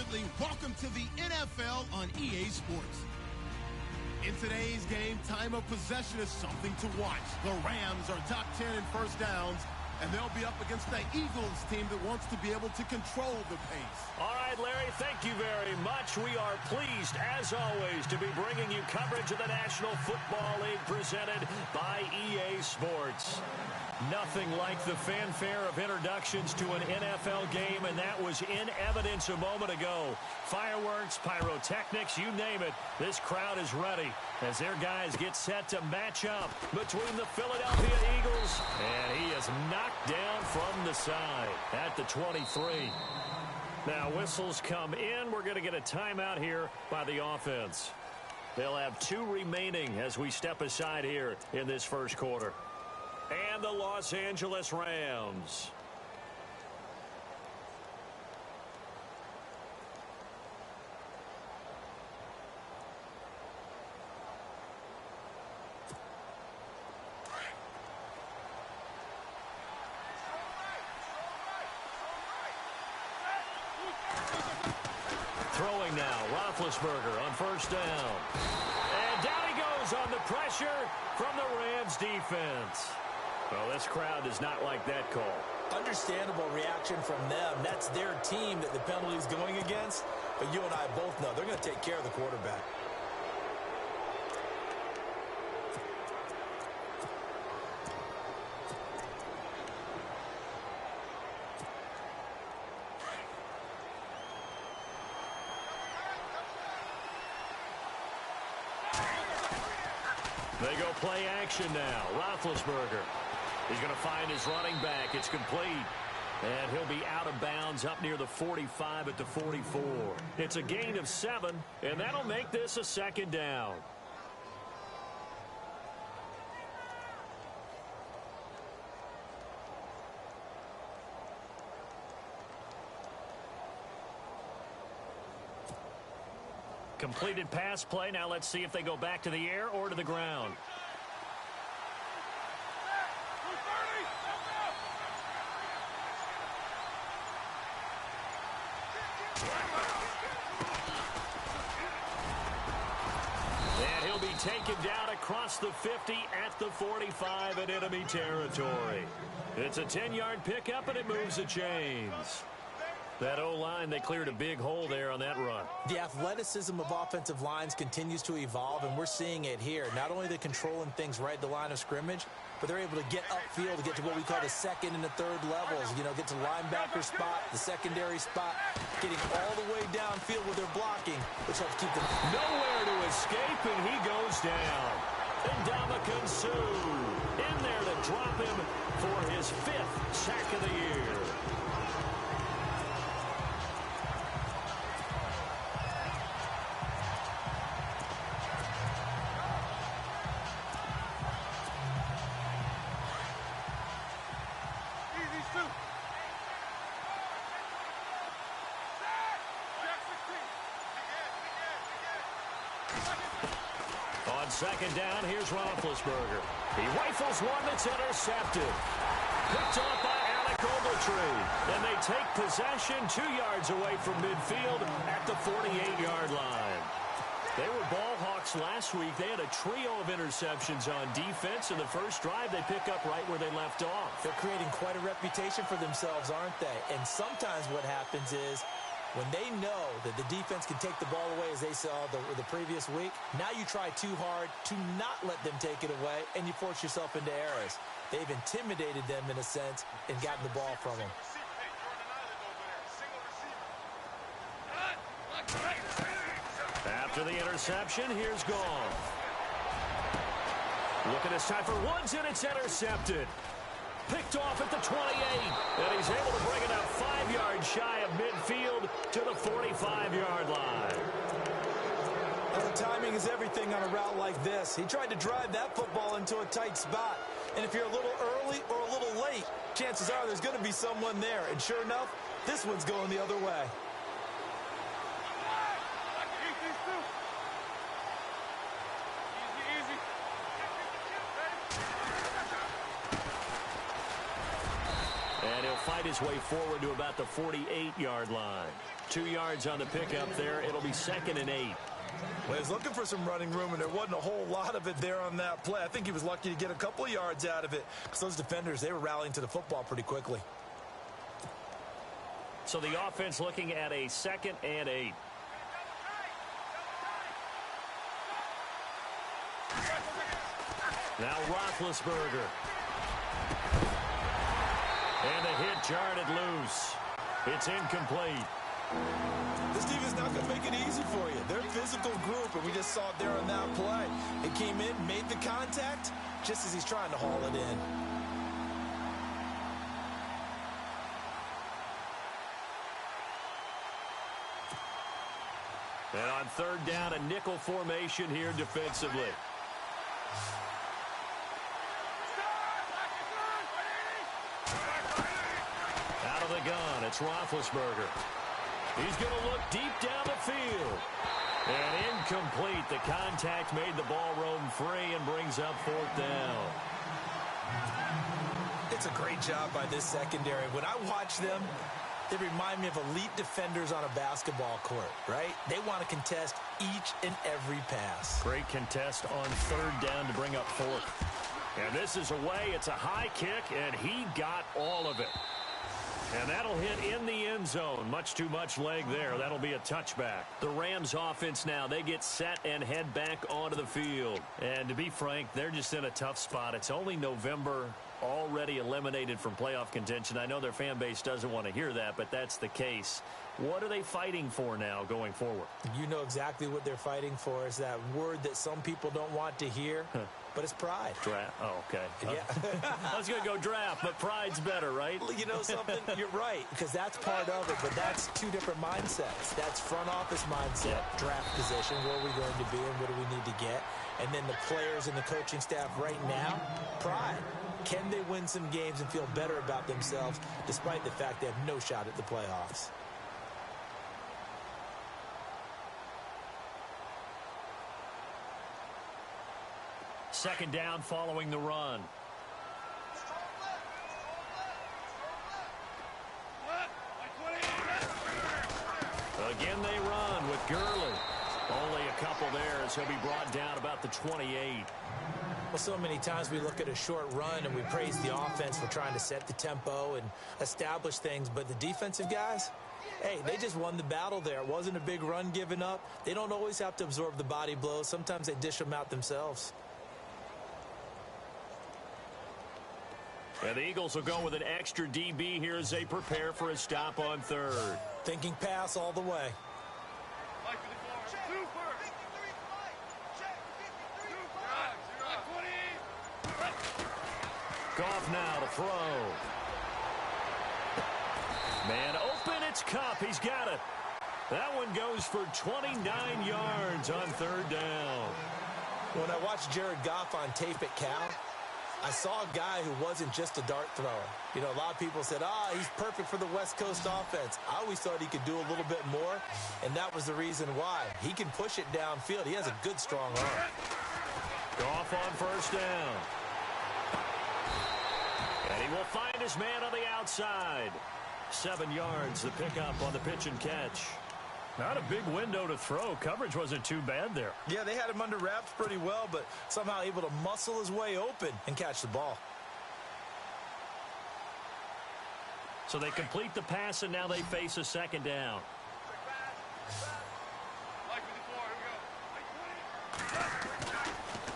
Bradley. Welcome to the NFL on EA Sports. In today's game, time of possession is something to watch. The Rams are top 10 in first downs, and they'll be up against the Eagles team that wants to be able to control the pace. All right, Larry, thank you very much. We are pleased, as always, to be bringing you coverage of the National Football League presented by EA Sports. Nothing like the fanfare of introductions to an NFL game, and that was in evidence a moment ago. Fireworks, pyrotechnics, you name it. This crowd is ready as their guys get set to match up between the Philadelphia Eagles, and he is knocked down from the side at the 23. Now, whistles come in. We're going to get a timeout here by the offense. They'll have 2 remaining as we step aside here in this first quarter. And the Los Angeles Rams. Throwing now, Roethlisberger on first down. And down he goes on the pressure from the Rams defense. Well, this crowd does not like that call. Understandable reaction from them. That's their team that the penalty is going against. But you and I both know they're going to take care of the quarterback. They go play action now. Roethlisberger. He's going to find his running back. It's complete. And he'll be out of bounds up near the 45 at the 44. It's a gain of 7, and that'll make this a second down. Completed pass play. Now let's see if they go back to the air or to the ground. And he'll be taken down across the 50 at the 45 in enemy territory. It's a 10-yard pickup, and it moves the chains. That O-line, they cleared a big hole there on that run. The athleticism of offensive lines continues to evolve, and we're seeing it here. Not only are they controlling things right at the line of scrimmage, but they're able to get upfield to get to what we call the second and the third levels. You know, get to linebacker spot, the secondary spot, getting all the way downfield with their blocking, which helps keep them. Nowhere to escape, and he goes down. Ndamukong Suh in there to drop him for his 5th sack of the year. On second down, here's Roethlisberger. He rifles one that's intercepted. Picked off by Alec Ogletree. And they take possession 2 yards away from midfield at the 48-yard line. They were ball hawks last week. They had a trio of interceptions on defense. In the first drive, they pick up right where they left off. They're creating quite a reputation for themselves, aren't they? And sometimes what happens is, when they know that the defense can take the ball away, as they saw the previous week, now you try too hard to not let them take it away, and you force yourself into errors. They've intimidated them, in a sense, and gotten the ball from them. After the interception, here's Goff. Looking this time for Woods, and it's intercepted. Picked off at the 28, and he's able to bring it up 5 yards shy of midfield to the 45-yard line. Well, the timing is everything on a route like this. He tried to drive that football into a tight spot, and if you're a little early or a little late, chances are there's going to be someone there, and sure enough, this one's going the other way. And he'll fight his way forward to about the 48-yard line. 2 yards on the pickup there. It'll be 2nd and 8. Well, he was looking for some running room, and there wasn't a whole lot of it there on that play. I think he was lucky to get a couple of yards out of it because those defenders, they were rallying to the football pretty quickly. So the offense looking at a 2nd and 8. Now Roethlisberger. And the hit jarred it loose. It's incomplete. This team is not going to make it easy for you. They're a physical group, and we just saw it there on that play. It came in, made the contact, just as he's trying to haul it in. And on 3rd down, a nickel formation here defensively. Out of the gun, it's Roethlisberger. He's going to look deep down the field. And incomplete. The contact made the ball roam free and brings up 4th down. It's a great job by this secondary. When I watch them, they remind me of elite defenders on a basketball court, right? They want to contest each and every pass. Great contest on 3rd down to bring up 4th. And this is away. It's a high kick, and he got all of it. And that'll hit in the end zone. Much too much leg there. That'll be a touchback. The Rams offense now, they get set and head back onto the field. And to be frank, they're just in a tough spot. It's only November, already eliminated from playoff contention. I know their fan base doesn't want to hear that, but that's the case. What are they fighting for now going forward? You know exactly what they're fighting for. Is that word that some people don't want to hear, but it's pride. Draft. Oh, okay. Yeah. I was going to go draft, but pride's better, right? You know something? You're right, because that's part of it, but that's 2 different mindsets. That's front office mindset, draft position, where are we going to be and what do we need to get? And then the players and the coaching staff right now, pride. Can they win some games and feel better about themselves despite the fact they have no shot at the playoffs? Second down following the run. Again they run with Gurley. Only a couple there as he'll be brought down about the 28. Well, so many times we look at a short run and we praise the offense for trying to set the tempo and establish things, but the defensive guys, hey, they just won the battle there. It wasn't a big run given up. They don't always have to absorb the body blows. Sometimes they dish them out themselves. And the Eagles will go with an extra DB here as they prepare for a stop on 3rd. Thinking pass all the way. Goff now to throw. Man open, it's Kupp. He's got it. That one goes for 29 yards on 3rd down. When I watched Jared Goff on tape at Cal, I saw a guy who wasn't just a dart thrower. You know, a lot of people said, he's perfect for the West Coast offense. I always thought he could do a little bit more, and that was the reason why. He can push it downfield. He has a good, strong arm. Goff on 1st down. And he will find his man on the outside. 7 yards, the pickup on the pitch and catch. Not a big window to throw. Coverage wasn't too bad there. Yeah, they had him under wraps pretty well, but somehow able to muscle his way open and catch the ball. So they complete the pass, and now they face a 2nd down.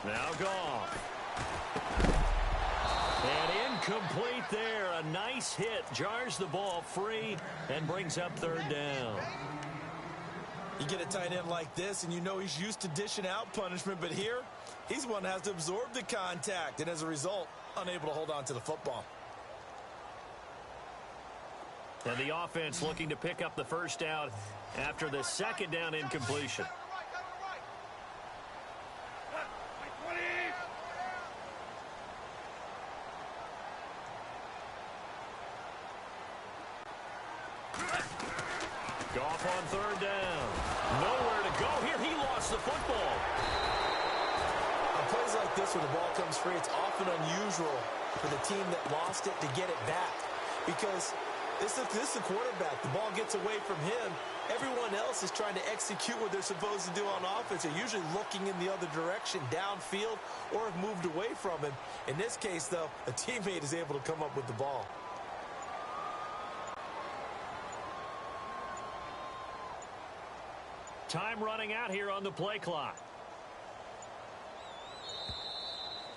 Now Goff. And incomplete there. A nice hit. Jars the ball free and brings up 3rd down. You get a tight end like this, and you know he's used to dishing out punishment, but here, he's one that has to absorb the contact, and as a result, unable to hold on to the football. And the offense looking to pick up the 1st down after the 2nd down incompletion. Goff on 3rd down. Nowhere to go here. He lost the football. On plays like this where the ball comes free, it's often unusual for the team that lost it to get it back. Because This is the quarterback. The ball gets away from him. Everyone else is trying to execute what they're supposed to do on offense. They're usually looking in the other direction, downfield, or have moved away from him. In this case, though, a teammate is able to come up with the ball. Time running out here on the play clock.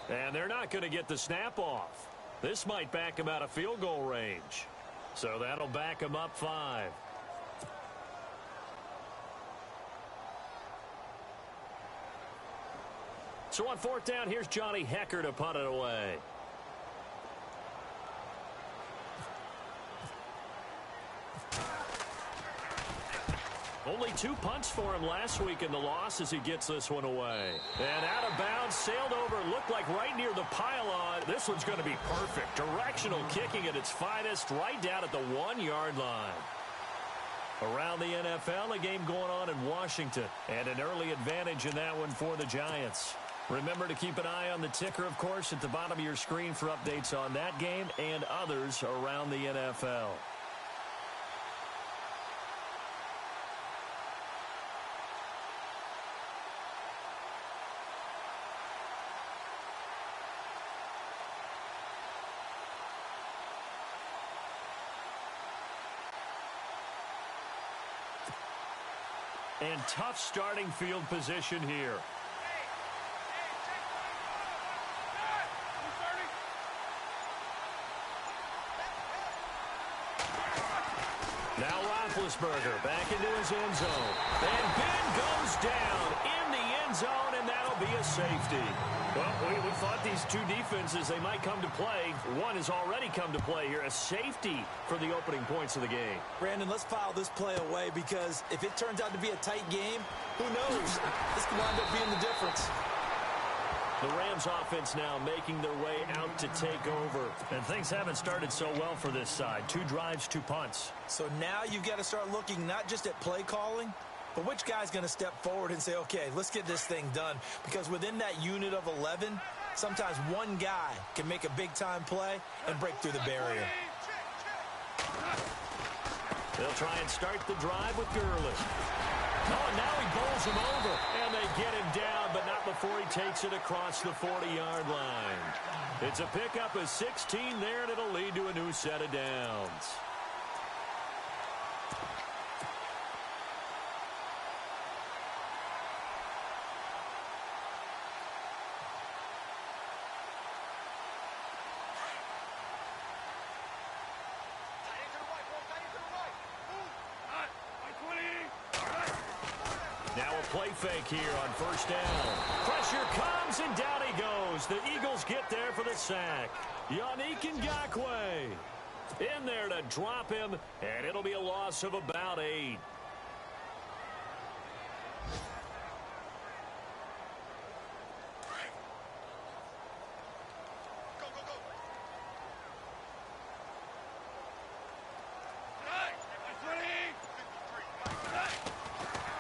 And they're not going to get the snap off. This might back him out of field goal range. So that'll back him up 5. So on 4th down, here's Johnny Hecker to punt it away. Only 2 punts for him last week in the loss as he gets this one away. And out of bounds, sailed over, looked like right near the pylon. This one's going to be perfect. Directional kicking at its finest, right down at the 1-yard line. Around the NFL, a game going on in Washington, and an early advantage in that one for the Giants. Remember to keep an eye on the ticker, of course, at the bottom of your screen for updates on that game and others around the NFL. And tough starting field position here. Now Roethlisberger back into his end zone. And Ben goes down in the end zone, and that'll be a safety. Well, we thought these two defenses, they might come to play. One has already come to play here, a safety for the opening points of the game. Brandon, let's file this play away because if it turns out to be a tight game, who knows? This could wind up being the difference. The Rams offense now making their way out to take over. And things haven't started so well for this side. 2 drives, 2 punts. So now you've got to start looking not just at play calling, but which guy's going to step forward and say, okay, let's get this thing done. Because within that unit of 11, sometimes one guy can make a big-time play and break through the barrier. They'll try and start the drive with Gurley. Oh, and now he bowls him over, and they get him down, but not before he takes it across the 40-yard line. It's a pickup of 16 there, and it'll lead to a new set of downs. Now a play fake here on 1st down. Pressure comes, and down he goes. The Eagles get there for the sack. Yannick Ngakoue in there to drop him, and it'll be a loss of about 8.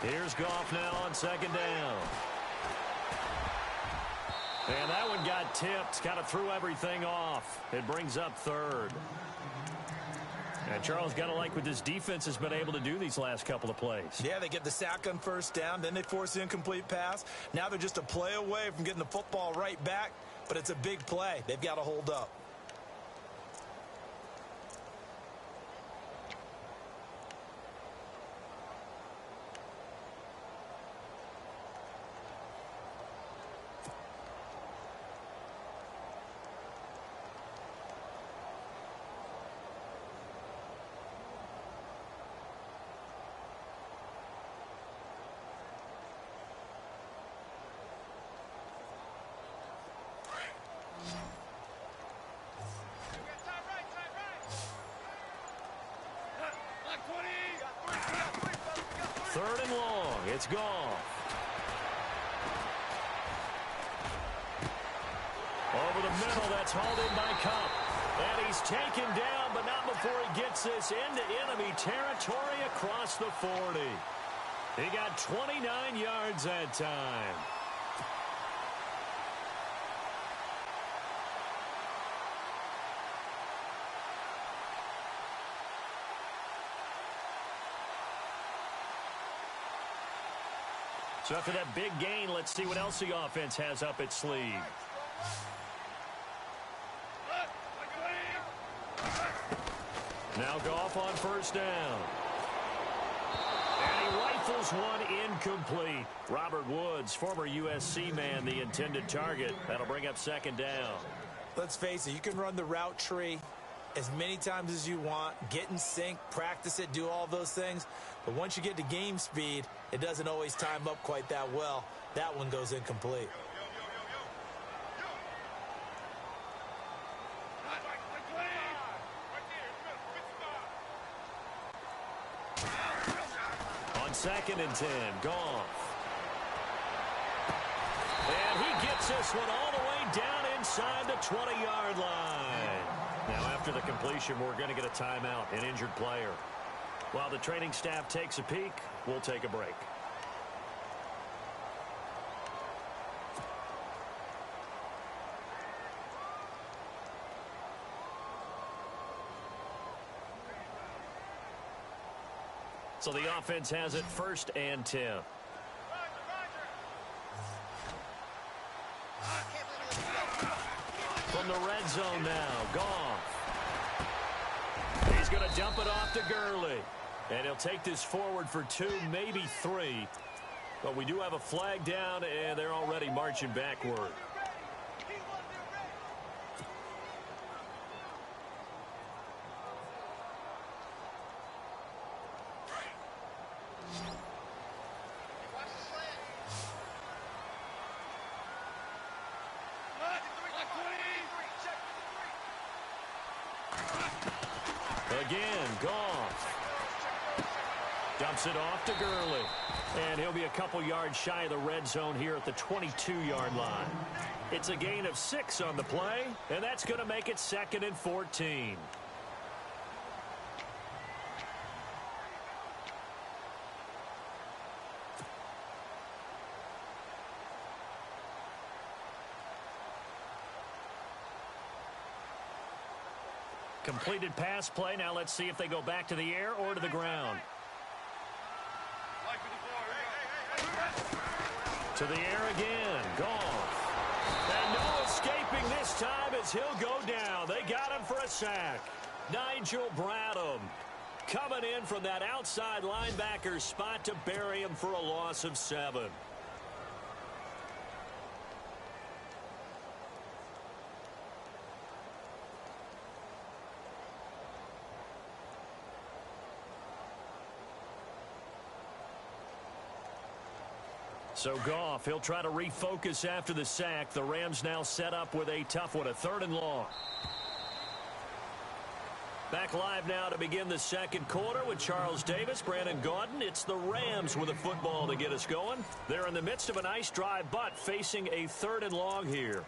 Here's Goff now on 2nd down. And that one got tipped. Kind of threw everything off. It brings up 3rd. And Charles, got to like what this defense has been able to do these last couple of plays. Yeah, they get the sack on 1st down. Then they force the incomplete pass. Now they're just a play away from getting the football right back. But it's a big play. They've got to hold up. Third and long. It's gone. Over the middle, that's hauled in by Cup. And he's taken down, but not before he gets this into enemy territory across the 40. He got 29 yards that time. So after that big gain, let's see what else the offense has up its sleeve. Now Goff on first down. And he rifles one incomplete. Robert Woods, former USC man, the intended target. That'll bring up second down. Let's face it, you can run the route tree as many times as you want, get in sync, practice it, do all those things. But once you get to game speed, it doesn't always time up quite that well. That one goes incomplete. On 2nd and 10, Goff. And he gets this one all the way down inside the 20-yard line. Now, after the completion, we're going to get a timeout, an injured player. While the training staff takes a peek, we'll take a break. So the offense has it 1st and 10. From the red zone now, Goff. He's going to dump it off to Gurley. And he'll take this forward for 2, maybe 3. But we do have a flag down, and they're already marching backward. Again, Goff. Dumps it off to Gurley. And he'll be a couple yards shy of the red zone here at the 22-yard line. It's a gain of 6 on the play, and that's going to make it 2nd and 14. Completed pass play. Now let's see if they go back to the air or to the ground. To the air again. Goff. And no escaping this time as he'll go down. They got him for a sack. Nigel Bradham coming in from that outside linebacker spot to bury him for a loss of 7. So Goff, he'll try to refocus after the sack. The Rams now set up with a tough one, a 3rd and long. Back live now to begin the second quarter with Charles Davis, Brandon Gaudin. It's the Rams with a football to get us going. They're in the midst of a nice drive, but facing a 3rd and long here.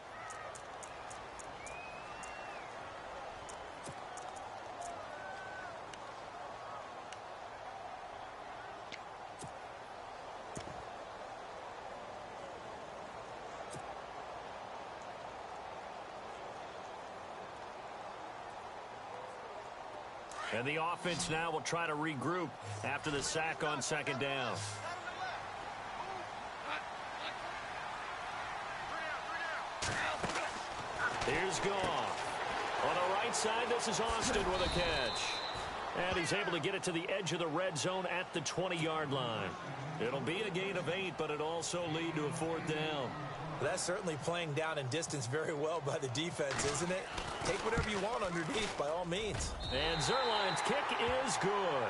And the offense now will try to regroup after the sack on 2nd down. Here's Goff. On the right side, this is Austin with a catch. And he's able to get it to the edge of the red zone at the 20-yard line. It'll be a gain of 8, but it'll also lead to a 4th down. That's certainly playing down in distance very well by the defense, isn't it? Take whatever you want underneath by all means. And Zerline's kick is good.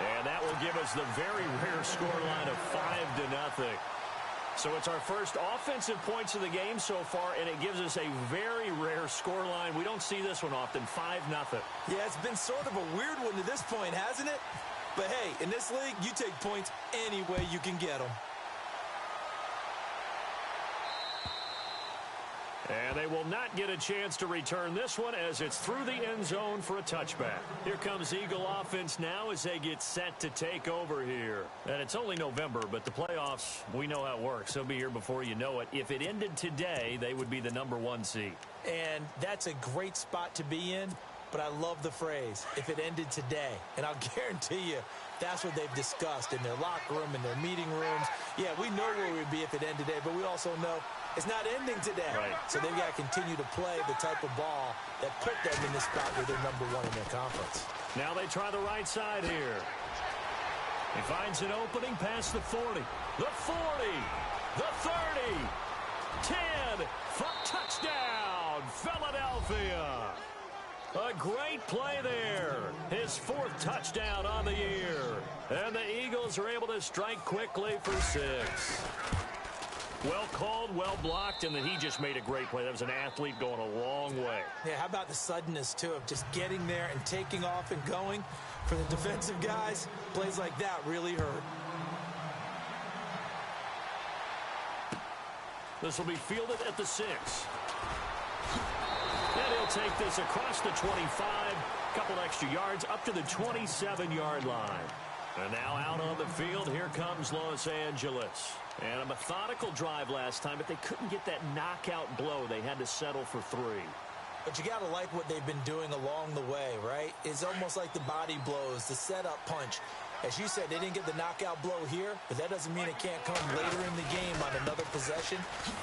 And that will give us the very rare scoreline of 5-0. So it's our first offensive points of the game so far, and it gives us a very rare scoreline. We don't see this one often, 5-0. Yeah, it's been sort of a weird one to this point, hasn't it? But hey, in this league, you take points any way you can get them. And they will not get a chance to return this one as it's through the end zone for a touchback. Here comes Eagle offense now as they get set to take over here. And it's only November, but the playoffs, we know how it works. They'll be here before you know it. If it ended today, they would be the #1 seed. And that's a great spot to be in. but I love the phrase, if it ended today. And I'll guarantee you that's what they've discussed in their locker room, in their meeting rooms. Yeah, we know where we'd be if it ended today, but we also know it's not ending today. Right. So they've got to continue to play the type of ball that put them in the spot where they're number one in their conference. Now they try the right side here. He finds an opening past the 40, the 40, the 30, 10, for touchdown, Philadelphia. A great play there. His 4th touchdown on the year. And the Eagles are able to strike quickly for 6. Well called, well blocked, and then he just made a great play. That was an athlete going a long way. Yeah, how about the suddenness, too, of just getting there and taking off and going? For the defensive guys, plays like that really hurt. This will be fielded at the 6. And he'll take this across the 25, couple extra yards up to the 27-yard line. And now out on the field, here comes Los Angeles. And a methodical drive last time, but they couldn't get that knockout blow. They had to settle for 3. But you got to like what they've been doing along the way, right? It's almost like the body blows, the setup punch. As you said, they didn't get the knockout blow here, but that doesn't mean it can't come later in the game on another possession.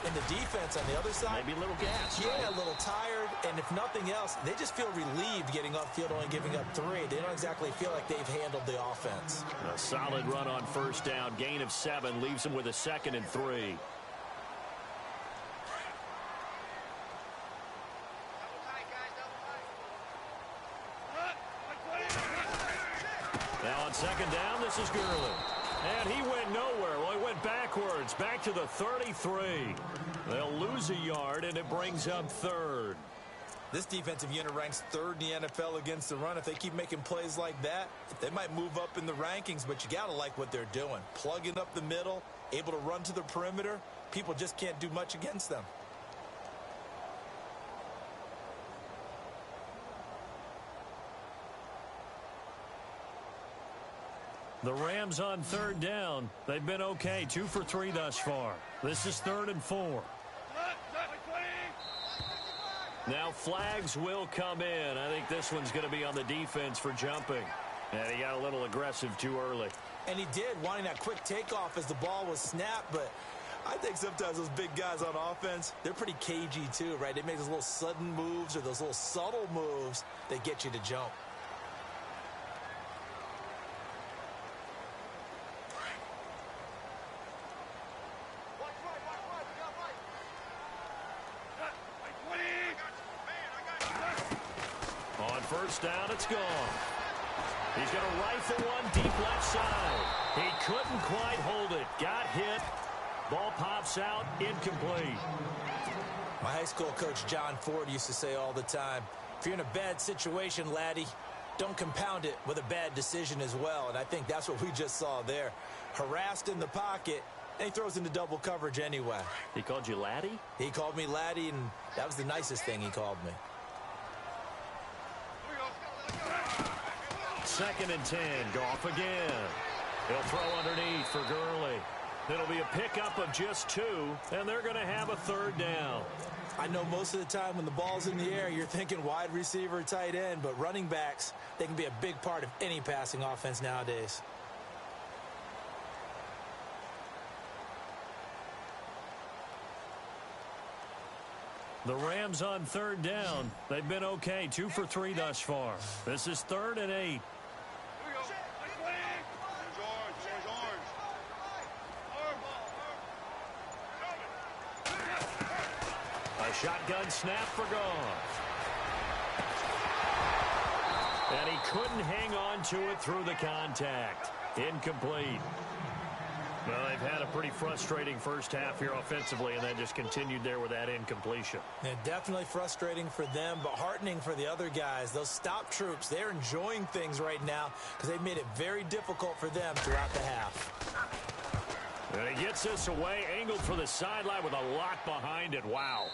And the defense on the other side, maybe a little gas. Yeah, a little tired. And if nothing else, they just feel relieved getting upfield, only giving up 3. They don't exactly feel like they've handled the offense. A solid run on first down. Gain of 7 leaves them with a 2nd and 3. Now on 2nd down, this is Gurley. And he went nowhere. Well, he went backwards, back to the 33. They'll lose a yard, and it brings up 3rd. This defensive unit ranks 3rd in the NFL against the run. If they keep making plays like that, they might move up in the rankings, but you got to like what they're doing. Plugging up the middle, able to run to the perimeter. People just can't do much against them. The Rams on 3rd down. They've been okay. 2 for 3 thus far. This is 3rd and 4. Now flags will come in. I think this one's going to be on the defense for jumping. And he got a little aggressive too early. And he did, wanting that quick takeoff as the ball was snapped. But I think sometimes those big guys on offense, they're pretty cagey too, right? They make those little sudden moves or those little subtle moves that get you to jump. First down, it's gone. He's going to rifle one deep left side. He couldn't quite hold it. Got hit. Ball pops out, incomplete. My high school coach, John Ford, used to say all the time, if you're in a bad situation, laddie, don't compound it with a bad decision as well. And I think that's what we just saw there. Harassed in the pocket, and he throws into double coverage anyway. He called you laddie? He called me laddie, and that was the nicest thing he called me. 2nd and 10. Goff again. He'll throw underneath for Gurley. It'll be a pickup of just 2, and they're going to have a 3rd down. I know most of the time when the ball's in the air, you're thinking wide receiver, tight end, but running backs, they can be a big part of any passing offense nowadays. The Rams on 3rd down. They've been okay. 2 for 3 thus far. This is 3rd and 8. A shotgun snap for Goff. And he couldn't hang on to it through the contact. Incomplete. Well, they've had a pretty frustrating first half here offensively, and then just continued there with that incompletion. Yeah, definitely frustrating for them, but heartening for the other guys. Those stop troops, they're enjoying things right now because they've made it very difficult for them throughout the half. And he gets this away, angled for the sideline with a lot behind it. Wow.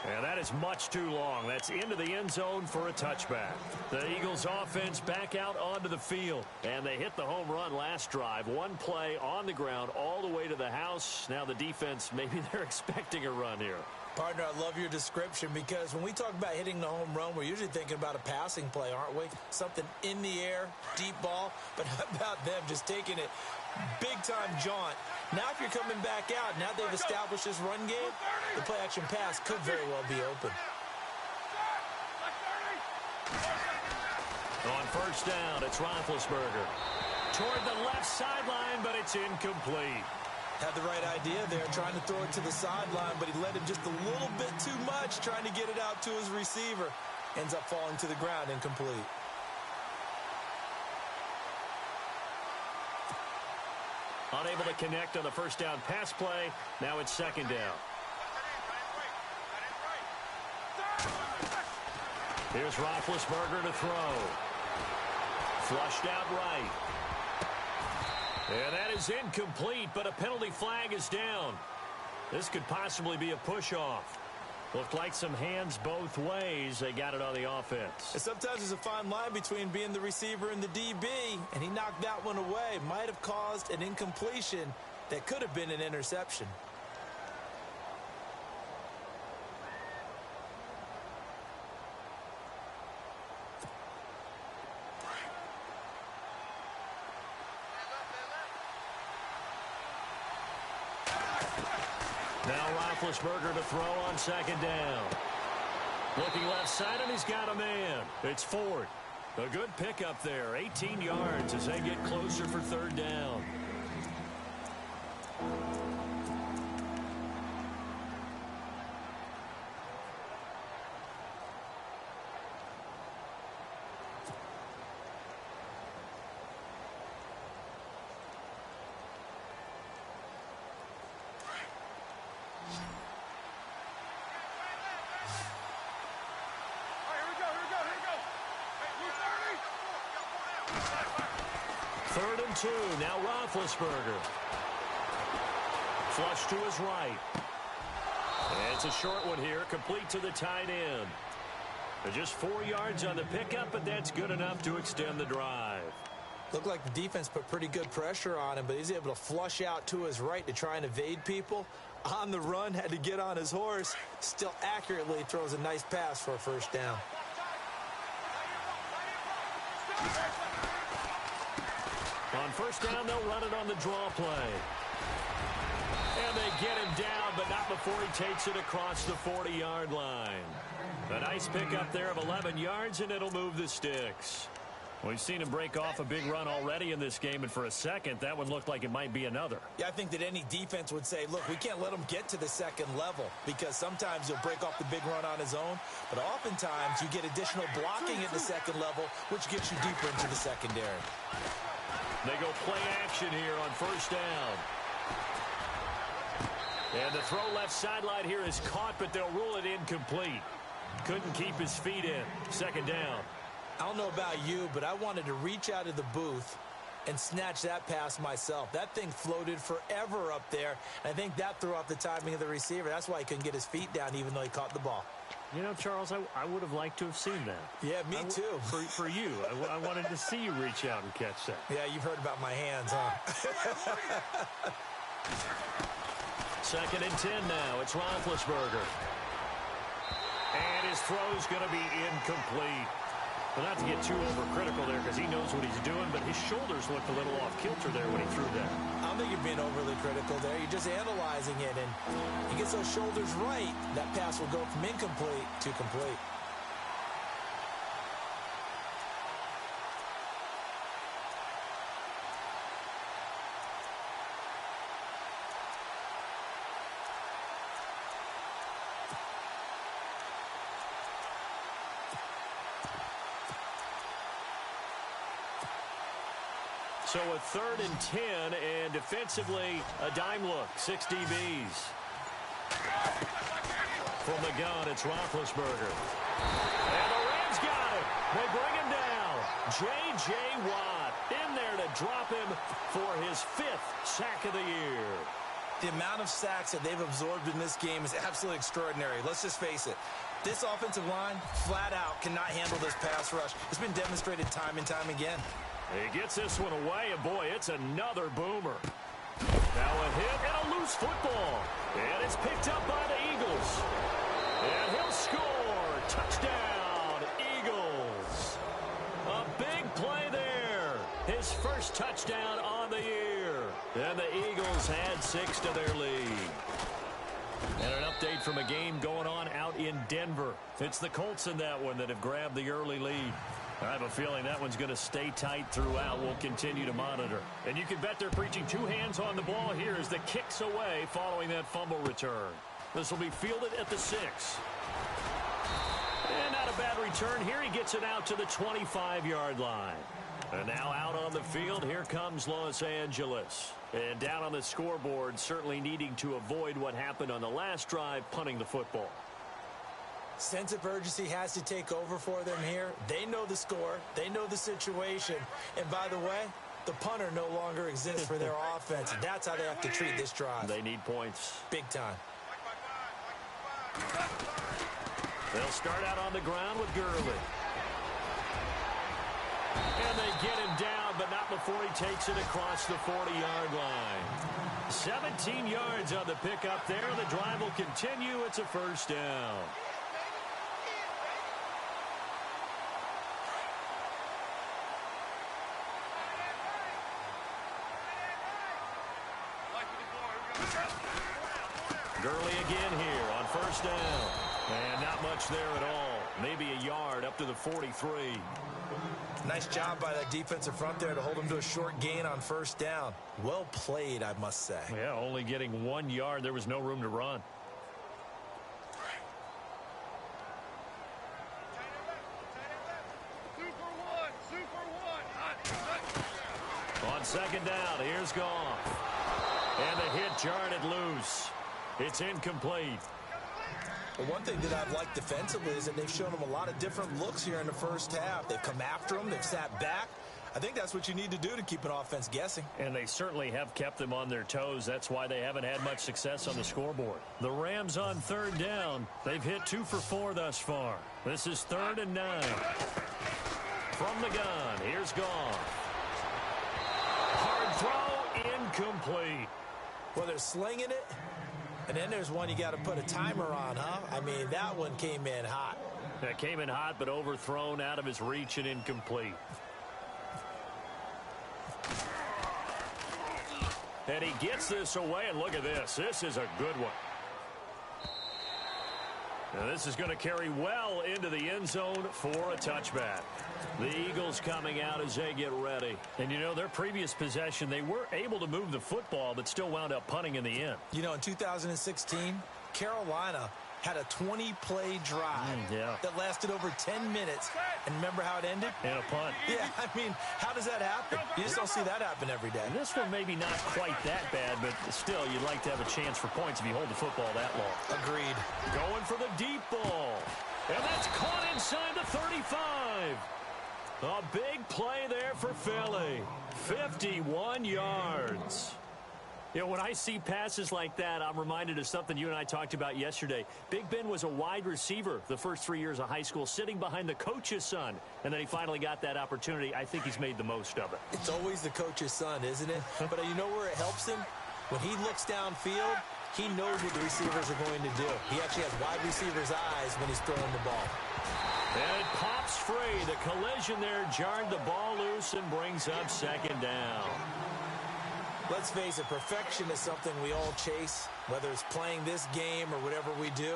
And that is much too long. That's into the end zone for a touchback. The Eagles offense back out onto the field. And they hit the home run last drive. One play on the ground all the way to the house. Now the defense, maybe they're expecting a run here. Partner, I love your description because when we talk about hitting the home run, we're usually thinking about a passing play, aren't we? Something in the air, deep ball. But how about them just taking it big-time jaunt? Now if you're coming back out, now they've established this run game, the play-action pass could very well be open. On first down, it's Roethlisberger. Toward the left sideline, but it's incomplete. Had the right idea there, trying to throw it to the sideline, but he led him just a little bit too much, trying to get it out to his receiver. Ends up falling to the ground, incomplete. Unable to connect on the first down pass play. Now it's second down. Here's Roethlisberger to throw. Flushed out right. And that is incomplete, but a penalty flag is down. This could possibly be a push-off. Looked like some hands both ways. They got it on the offense. And sometimes there's a fine line between being the receiver and the DB, and he knocked that one away. Might have caused an incompletion that could have been an interception. Now Roethlisberger to throw on second down. Looking left side, and he's got a man. It's Ford. A good pickup there. 18 yards as they get closer for third down. Third and 2. Now Roethlisberger. Flush to his right. And it's a short one here, complete to the tight end. Just 4 yards on the pickup, but that's good enough to extend the drive. Looked like the defense put pretty good pressure on him, but he's able to flush out to his right to try and evade people. On the run, had to get on his horse. Still accurately throws a nice pass for a first down. On first down, they'll run it on the draw play. And they get him down, but not before he takes it across the 40-yard line. A nice pickup there of 11 yards, and it'll move the sticks. We've seen him break off a big run already in this game, and for a second, that one looked like it might be another. Yeah, I think that any defense would say, look, we can't let him get to the second level because sometimes he'll break off the big run on his own, but oftentimes you get additional blocking at the second level, which gets you deeper into the secondary. They go play action here on first down. And the throw left sideline here is caught, but they'll rule it incomplete. Couldn't keep his feet in. Second down. I don't know about you, but I wanted to reach out of the booth and snatch that pass myself. That thing floated forever up there, and I think that threw off the timing of the receiver. That's why he couldn't get his feet down even though he caught the ball. You know, Charles, I would have liked to have seen that. Yeah, me too. For you. I wanted to see you reach out and catch that. Yeah, you've heard about my hands, huh? Second and 10 now. It's Roethlisberger. And his throw's going to be incomplete. Well, not to get too overcritical there because he knows what he's doing, but his shoulders looked a little off kilter there when he threw that. I don't think you're being overly critical there. You're just analyzing it, and he gets those shoulders right. That pass will go from incomplete to complete. So a third and 10, and defensively, a dime look, 6 DBs. From the gun, it's Roethlisberger. And the Rams got him. They bring him down. J.J. Watt in there to drop him for his 5th sack of the year. The amount of sacks that they've absorbed in this game is absolutely extraordinary. Let's just face it. This offensive line, flat out, cannot handle this pass rush. It's been demonstrated time and time again. He gets this one away, and boy, it's another boomer. Now a hit and a loose football. And And it's picked up by the Eagles. And he'll score. Touchdown, Eagles. A big play there. His first touchdown on the year. And the Eagles had 6 to their lead. And an update from a game going on out in Denver. It's the Colts in that one that have grabbed the early lead. I have a feeling that one's going to stay tight throughout. We'll continue to monitor. And you can bet they're preaching 2 hands on the ball here as the kick's away following that fumble return. This will be fielded at the 6. And not a bad return here. He gets it out to the 25-yard line. And now out on the field, here comes Los Angeles. And down on the scoreboard, certainly needing to avoid what happened on the last drive, punting the football. Sense of urgency has to take over for them here. They know the score. They know the situation. And by the way, the punter no longer exists for their offense. That's how they have to treat this drive. They need points. Big time. They'll start out on the ground with Gurley. And they get him down, but not before he takes it across the 40-yard line. 17 yards on the pickup there. The drive will continue. It's a first down. Gurley again here on first down. And not much there at all. Maybe a yard up to the 43. Nice job by that defensive front there to hold him to a short gain on first down. Well played, I must say. Yeah, only getting 1 yard. There was no room to run. On second down, here's Goff. And the hit jarred it loose. It's incomplete. Well, one thing that I've liked defensively is that they've shown him a lot of different looks here in the first half. They've come after him. They've sat back. I think that's what you need to do to keep an offense guessing. And they certainly have kept them on their toes. That's why they haven't had much success on the scoreboard. The Rams on third down. They've hit 2 for 4 thus far. This is 3rd and 9. From the gun, here's Goff. Hard throw, incomplete. Well, they're slinging it. And then there's one you got to put a timer on, huh? I mean, that one came in hot. That came in hot, but overthrown, out of his reach, and incomplete. And he gets this away, and look at this. This is a good one. Now this is going to carry well into the end zone for a touchback. The Eagles coming out as they get ready. And, you know, their previous possession, they were able to move the football, but still wound up punting in the end. You know, in 2016, Carolina had a 20-play drive that lasted over 10 minutes. And remember how it ended? And a punt. Yeah, I mean, how does that happen? You just don't see that happen every day. And this one maybe not quite that bad, but still, you'd like to have a chance for points if you hold the football that long. Agreed. Going for the deep ball. And that's caught inside the 35. A big play there for Philly. 51 yards. You know, when I see passes like that, I'm reminded of something you and I talked about yesterday. Big Ben was a wide receiver the first 3 years of high school, sitting behind the coach's son. And then he finally got that opportunity. I think he's made the most of it. It's always the coach's son, isn't it? But you know where it helps him? When he looks downfield, he knows what the receivers are going to do. He actually has wide receivers' eyes when he's throwing the ball. And it pops free. The collision there jarred the ball loose and brings up second down. Let's face it, perfection is something we all chase, whether it's playing this game or whatever we do.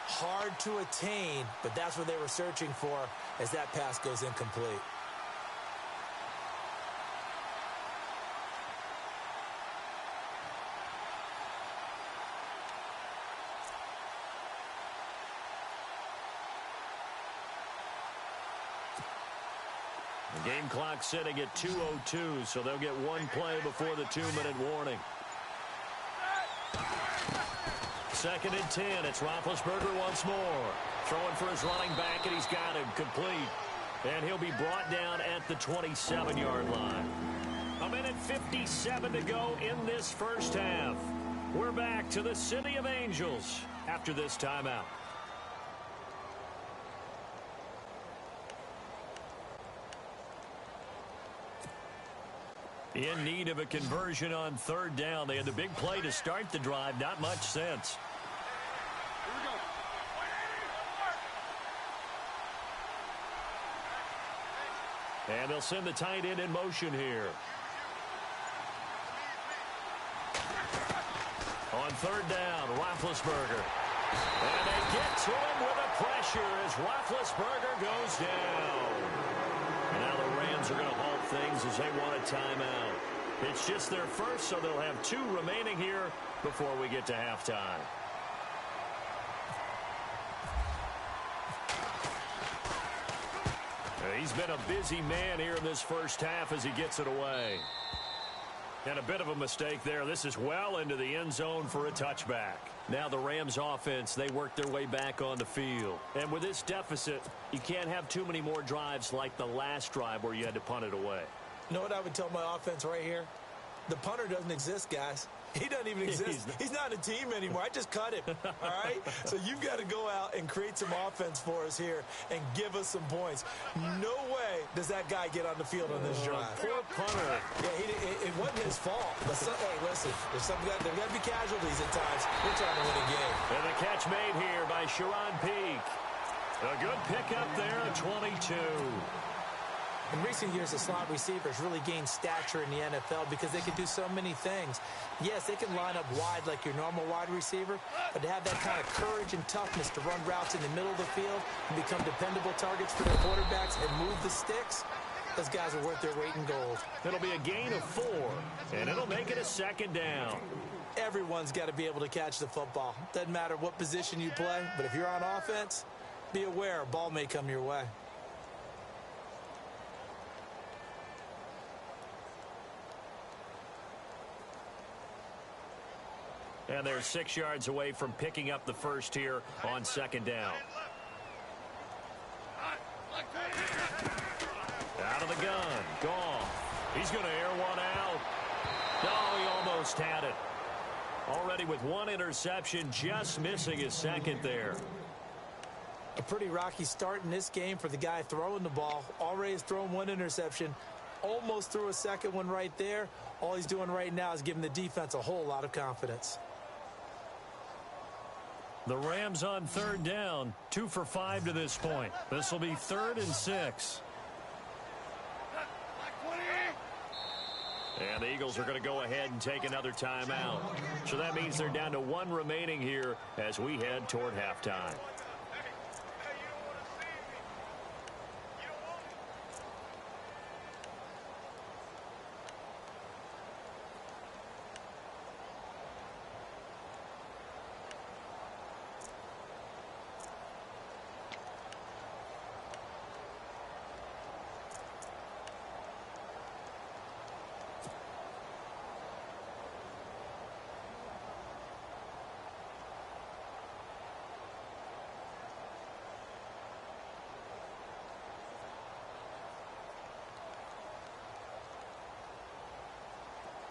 Hard to attain, but that's what they were searching for as that pass goes incomplete. The game clock sitting at 2:02, so they'll get one play before the 2-minute warning. 2nd and 10. It's Roethlisberger once more. Throwing for his running back, and he's got him complete. And he'll be brought down at the 27-yard line. 1:57 to go in this first half. We're back to the City of Angels after this timeout. In need of a conversion on third down. They had the big play to start the drive. Not much sense. And they'll send the tight end in motion here. On third down, Roethlisberger. And they get to him with the pressure as Roethlisberger goes down. And now the Rams are going to halt things as they want a timeout. It's just their first, so they'll have 2 remaining here before we get to halftime. He's been a busy man here in this first half as he gets it away. And a bit of a mistake there. This is well into the end zone for a touchback. Now the Rams offense, they work their way back on the field. And with this deficit, you can't have too many more drives like the last drive where you had to punt it away. You know what I would tell my offense right here? The punter doesn't exist, guys. He doesn't even exist. He's not a team anymore. I just cut him, all right? So you've got to go out and create some offense for us here and give us some points. No way does that guy get on the field on this drive. Poor punter. Yeah, it wasn't his fault. But hey, listen, there's got to be casualties at times. We're trying to win a game. And the catch made here by Sharon Peak. A good pickup there at 22. In recent years, the slot receivers really gained stature in the NFL because they can do so many things. Yes, they can line up wide like your normal wide receiver, but to have that kind of courage and toughness to run routes in the middle of the field and become dependable targets for their quarterbacks and move the sticks, those guys are worth their weight in gold. It'll be a gain of 4, and it'll make it a second down. Everyone's got to be able to catch the football. Doesn't matter what position you play, but if you're on offense, be aware a ball may come your way. And they're 6 yards away from picking up the first here on second down. Out of the gun. Gone. He's going to air one out. No, he almost had it. Already with 1 interception, just missing his second there. A pretty rocky start in this game for the guy throwing the ball. Already has thrown 1 interception. Almost threw a second one right there. All he's doing right now is giving the defense a whole lot of confidence. The Rams on third down, 2 for 5 to this point. This will be 3rd and 6. And the Eagles are going to go ahead and take another timeout. So that means they're down to 1 remaining here as we head toward halftime.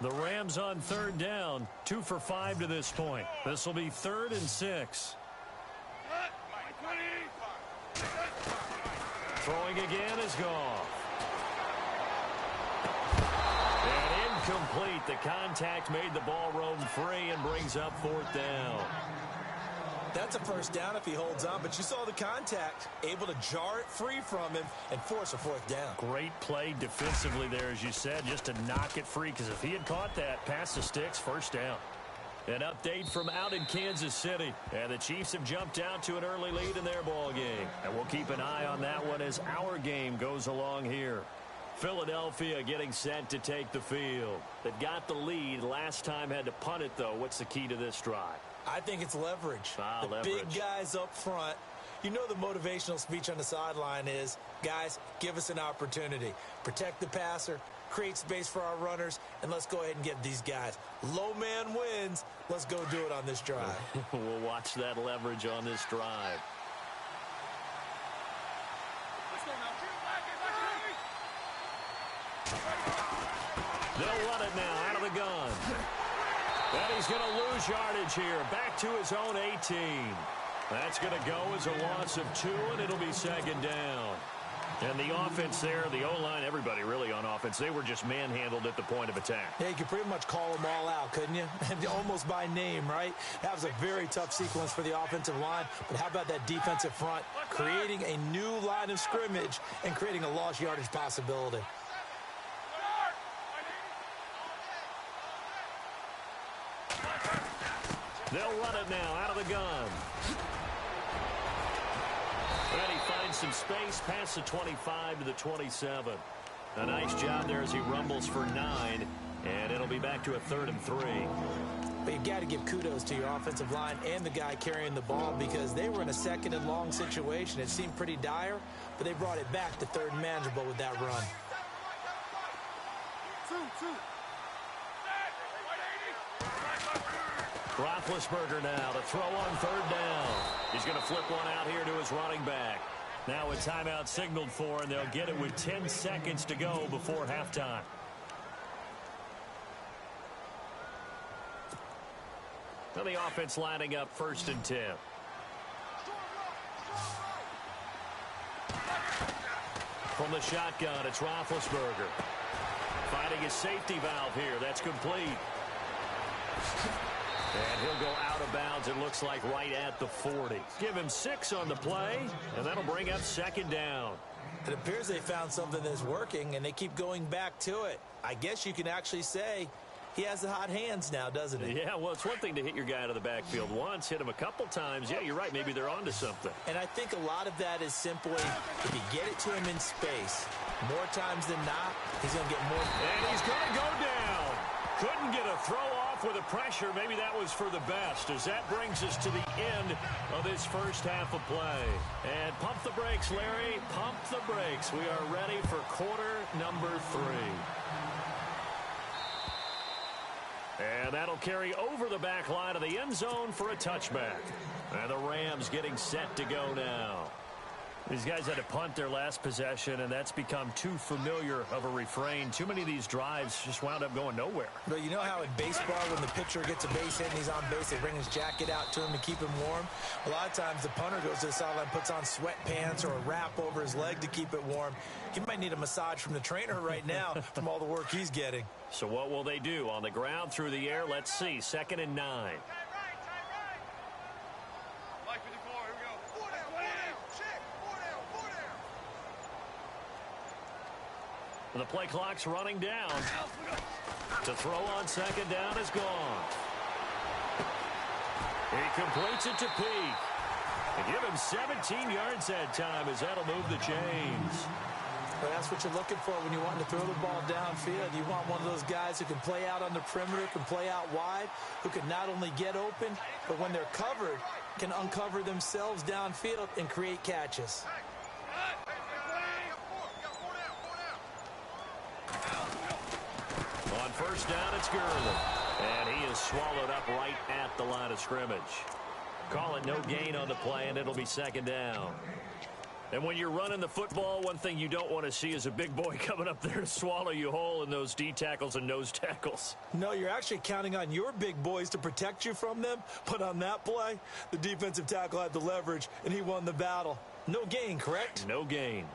The Rams on third down, 2 for 5 to this point. This will be 3rd and 6. Throwing again is Goff. And incomplete. The contact made the ball roam free and brings up 4th down. That's a first down if he holds on, but you saw the contact, able to jar it free from him and force a 4th down. Great play defensively there, as you said, just to knock it free, because if he had caught that, past the sticks, 1st down. An update from out in Kansas City, and the Chiefs have jumped out to an early lead in their ball game. And we'll keep an eye on that one as our game goes along here. Philadelphia getting set to take the field. They've got the lead. Last time had to punt it, though. What's the key to this drive? I think it's leverage. The big guys up front. You know the motivational speech on the sideline is, guys, give us an opportunity. Protect the passer, create space for our runners, and let's go ahead and get these guys. Low man wins. Let's go do it on this drive. We'll watch that leverage on this drive. They'll run it now out of the gun. And he's going to lose yardage here. Back to his own 18. That's going to go as a loss of 2, and it'll be 2nd down. And the offense there, the O-line, everybody really on offense, they were just manhandled at the point of attack. Yeah, you could pretty much call them all out, couldn't you? Almost by name, right? That was a very tough sequence for the offensive line. But how about that defensive front creating a new line of scrimmage and creating a lost yardage possibility? They'll run it now out of the gun. And he finds some space past the 25 to the 27. A nice job there as he rumbles for 9. And it'll be back to a 3rd and 3. But you've got to give kudos to your offensive line and the guy carrying the ball because they were in a 2nd and long situation. It seemed pretty dire, but they brought it back to 3rd and manageable with that run. Roethlisberger now to throw on 3rd down. He's going to flip one out here to his running back. Now a timeout signaled for, and they'll get it with 10 seconds to go before halftime. Now the offense lining up 1st and 10. From the shotgun, it's Roethlisberger. Finding his safety valve here. That's complete. And he'll go out of bounds, it looks like, right at the 40. Give him 6 on the play, and that'll bring up 2nd down. It appears they found something that's working, and they keep going back to it. I guess you can actually say he has the hot hands now, doesn't he? Yeah, well, it's one thing to hit your guy out of the backfield once, hit him a couple times. Yeah, you're right. Maybe they're onto something. And I think a lot of that is simply if you get it to him in space, more times than not, he's going to get more. And he's going to go down. Couldn't get a throw off with the pressure. Maybe that was for the best, as that brings us to the end of this first half of play. And pump the brakes, Larry. Pump the brakes. We are ready for quarter number 3. And that'll carry over the back line of the end zone for a touchback. And the Rams getting set to go now. These guys had to punt their last possession, and that's become too familiar of a refrain. Too many of these drives just wound up going nowhere. But you know how in baseball, when the pitcher gets a base hit and he's on base, they bring his jacket out to him to keep him warm? A lot of times the punter goes to the sideline, puts on sweatpants or a wrap over his leg to keep it warm. He might need a massage from the trainer right now from all the work he's getting. So what will they do? On the ground, through the air? Let's see. 2nd and 9. The play clock's running down. To throw on 2nd down is gone. He completes it to Peak. And give him 17 yards that time, as that'll move the chains. Well, that's what you're looking for when you want to throw the ball downfield. You want one of those guys who can play out on the perimeter, can play out wide, who can not only get open, but when they're covered, can uncover themselves downfield and create catches. On 1st down, it's Gurley. And he is swallowed up right at the line of scrimmage. Call it no gain on the play, and it'll be 2nd down. And when you're running the football, one thing you don't want to see is a big boy coming up there to swallow you whole in those D tackles and nose tackles. No, you're actually counting on your big boys to protect you from them. But on that play, the defensive tackle had the leverage, and he won the battle. No gain, correct? No gain.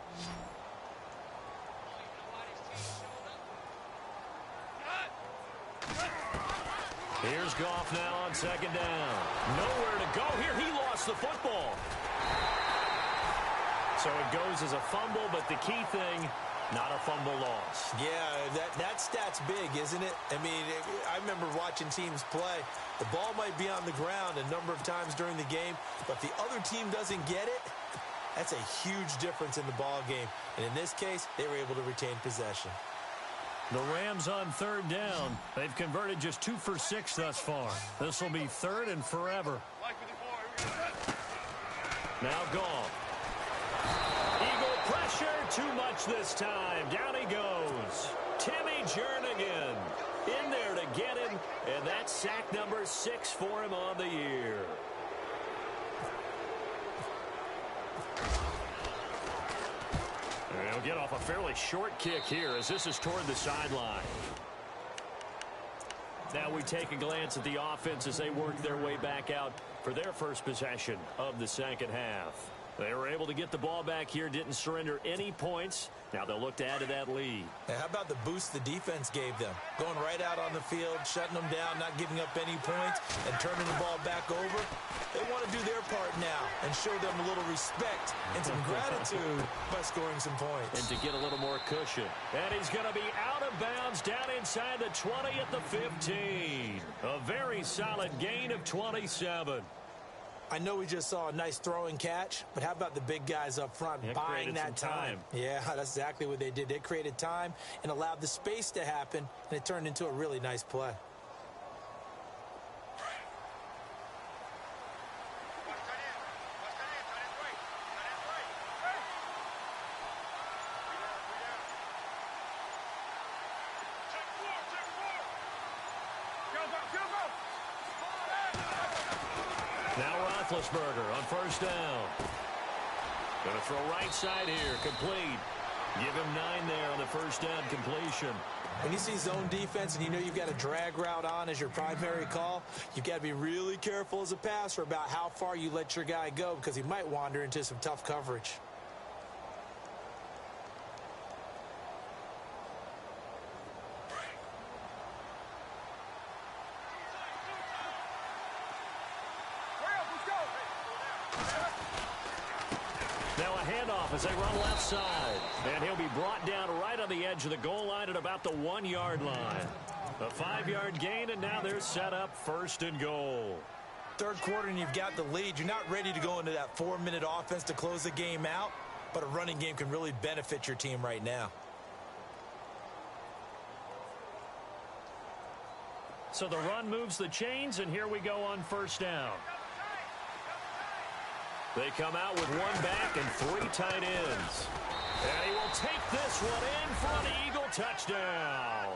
Here's Goff now on 2nd down. Nowhere to go here. He lost the football. So it goes as a fumble, but the key thing, not a fumble loss. Yeah, that stat's big, isn't it? I mean, I remember watching teams play. The ball might be on the ground a number of times during the game, but if the other team doesn't get it, that's a huge difference in the ball game. And in this case, they were able to retain possession. The Rams on 3rd down. They've converted just 2 for 6 thus far. This will be 3rd and forever. Now Goff. Eagle pressure, too much this time. Down he goes. Timmy Jernigan in there to get him, and that's sack number 6 for him on the year. And he'll get off a fairly short kick here as this is toward the sideline. Now we take a glance at the offense as they work their way back out for their first possession of the 2nd half. They were able to get the ball back here, didn't surrender any points. Now they'll look to add to that lead. And how about the boost the defense gave them? Going right out on the field, shutting them down, not giving up any points, and turning the ball back over. They want to do their part now and show them a little respect and some gratitude by scoring some points. And to get a little more cushion. And he's going to be out of bounds down inside the 20 at the 15. A very solid gain of 27. I know we just saw a nice throwing catch, but how about the big guys up front buying that time? Yeah, that's exactly what they did. They created time and allowed the space to happen, and it turned into a really nice play. Roethlisberger on first down. Going to throw right side here, complete. Give him 9 there on the first down completion. When you see zone defense and you know you've got a drag route on as your primary call, you've got to be really careful as a passer about how far you let your guy go because he might wander into some tough coverage. Now a handoff as they run left side. And he'll be brought down right on the edge of the goal line at about the 1-yard line. A 5-yard gain, and now they're set up first and goal. Third quarter and you've got the lead. You're not ready to go into that 4-minute offense to close the game out, but a running game can really benefit your team right now. So the run moves the chains, and here we go on first down. They come out with 1 back and 3 tight ends. And he will take this one in for an Eagle touchdown.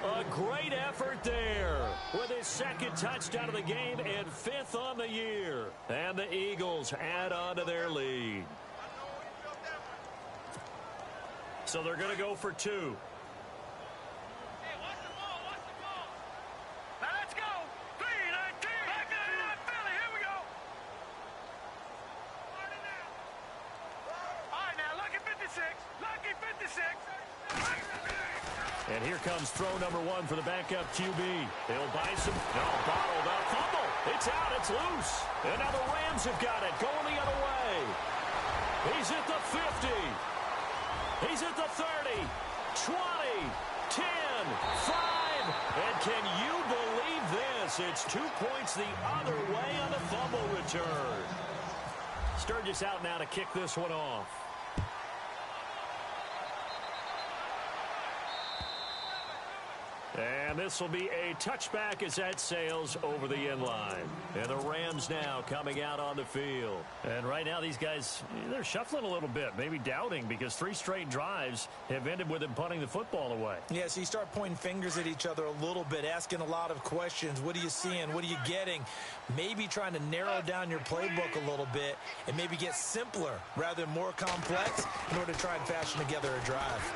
A great effort there with his 2nd touchdown of the game and 5th on the year. And the Eagles add on to their lead. So they're going to go for 2. And here comes throw number 1 for the backup QB. He'll buy some. No, bottled up. Fumble. It's out. It's loose. And now the Rams have got it. Going the other way. He's at the 50. He's at the 30. 20. 10. 5. And can you believe this? It's 2 points the other way on the fumble return. Sturgis out now to kick this one off. And this will be a touchback as that sails over the end line. And the Rams now coming out on the field. And right now these guys, they're shuffling a little bit, maybe doubting because 3 straight drives have ended with them punting the football away. Yeah, so you start pointing fingers at each other a little bit, asking a lot of questions. What are you seeing? What are you getting? Maybe trying to narrow down your playbook a little bit and maybe get simpler rather than more complex in order to try and fashion together a drive.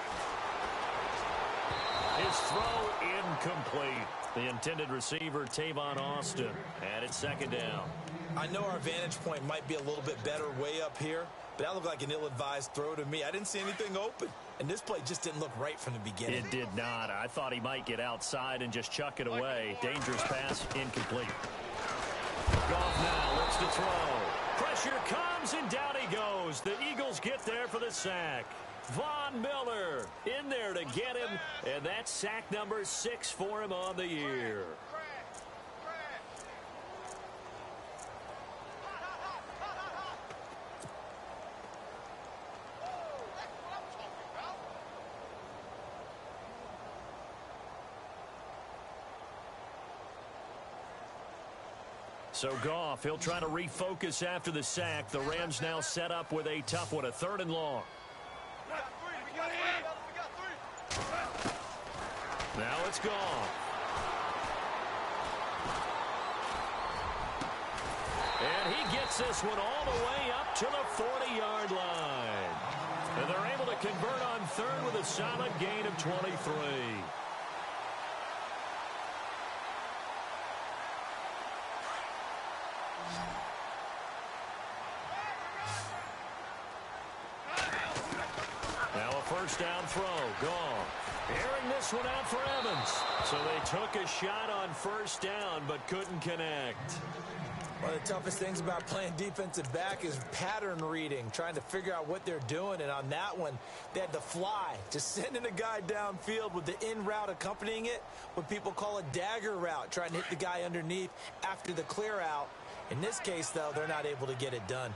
His throw incomplete. The intended receiver, Tavon Austin. And it's 2nd down. I know our vantage point might be a little bit better way up here, but that looked like an ill-advised throw to me. I didn't see anything open, and this play just didn't look right from the beginning. It did not. I thought he might get outside and just chuck it away. Dangerous pass, incomplete. Goff now looks to throw. Pressure comes, and down he goes. The Eagles get there for the sack. Von Miller in there to get him, and that's sack number 6 for him on the year. So Goff, he'll try to refocus after the sack. The Rams now set up with a tough one, a 3rd and long. Now it's Goff. And he gets this one all the way up to the 40-yard line. And they're able to convert on 3rd with a solid gain of 23. first down throw. Gone. Airing this one out for Evans. So they took a shot on first down but couldn't connect. One of the toughest things about playing defensive back is pattern reading, trying to figure out what they're doing. And on that one, they had the fly, just sending a guy downfield with the in route accompanying it, what people call a dagger route, trying to hit the guy underneath after the clear out. In this case, though, they're not able to get it done.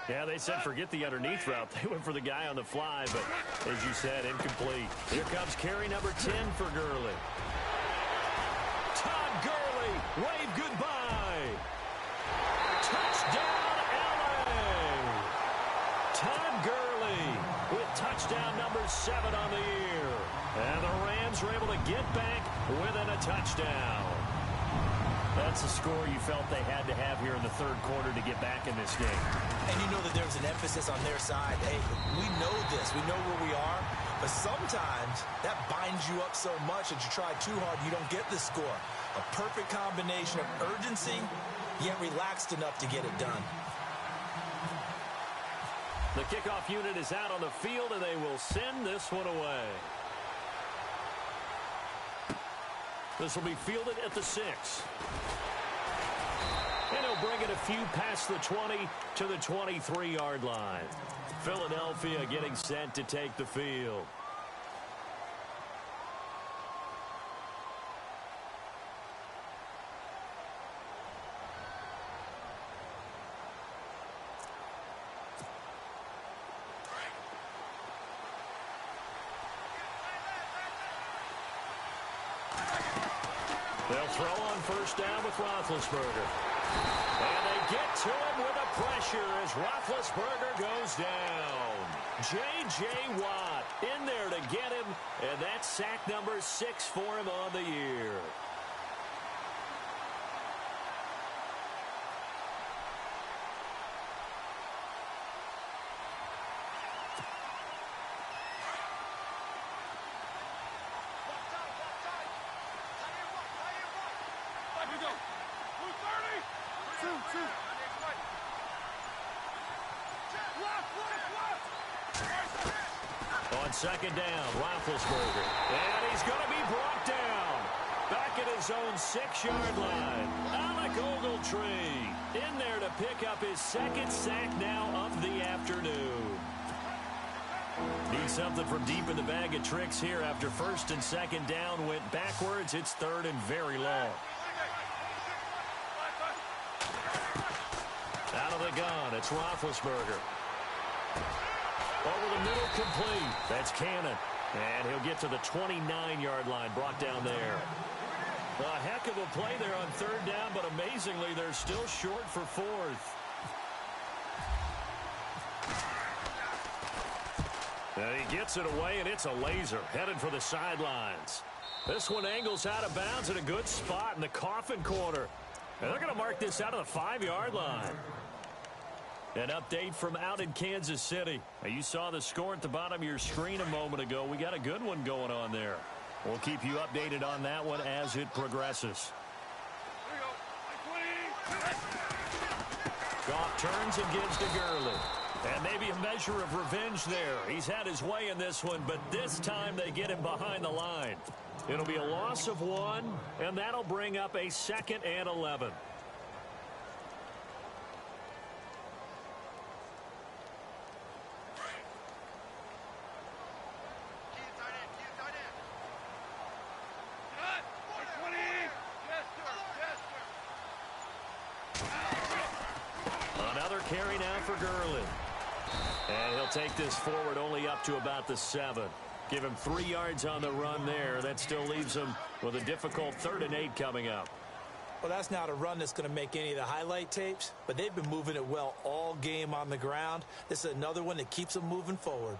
Yeah, they said forget the underneath route. They went for the guy on the fly, but as you said, incomplete. Here comes carry number 10 for Gurley. Todd Gurley, wave goodbye. Touchdown, L.A. Todd Gurley with touchdown number 7 on the year. And the Rams are able to get back within a touchdown. That's a score you felt they had to have here in the third quarter to get back in this game. And you know that there's an emphasis on their side. Hey, we know this. We know where we are. But sometimes that binds you up so much that you try too hard, you don't get the score. A perfect combination of urgency, yet relaxed enough to get it done. The kickoff unit is out on the field, and they will send this one away. This will be fielded at the 6. And he'll bring it a few past the 20 to the 23-yard line. Philadelphia getting set to take the field. They'll throw on first down with Roethlisberger. And they get to him with the pressure as Roethlisberger goes down. J.J. Watt in there to get him, and that's sack number 6 for him on the year. On second down, Roethlisberger. And he's going to be brought down. Back at his own 6-yard line. Alec Ogletree in there to pick up his second sack now of the afternoon. Need something from deep in the bag of tricks here after first and second down went backwards. It's third and very long. Out of the gun, it's Roethlisberger. Over the middle, complete. That's Cannon. And he'll get to the 29-yard line, brought down there. A heck of a play there on third down, but amazingly, they're still short for fourth. And he gets it away, and it's a laser, headed for the sidelines. This one angles out of bounds at a good spot in the coffin corner. And they're going to mark this out of the 5-yard line. An update from out in Kansas City. Now, you saw the score at the bottom of your screen a moment ago. We got a good one going on there. We'll keep you updated on that one as it progresses. Goff turns and gives to Gurley. And maybe a measure of revenge there. He's had his way in this one, but this time they get him behind the line. It'll be a loss of 1, and that'll bring up a 2nd and 11. Another carry now for Gurley. And he'll take this forward only up to about the 7. Give him 3 yards on the run there. That still leaves him with a difficult 3rd and 8 coming up. Well, that's not a run that's going to make any of the highlight tapes, but they've been moving it well all game on the ground. This is another one that keeps them moving forward.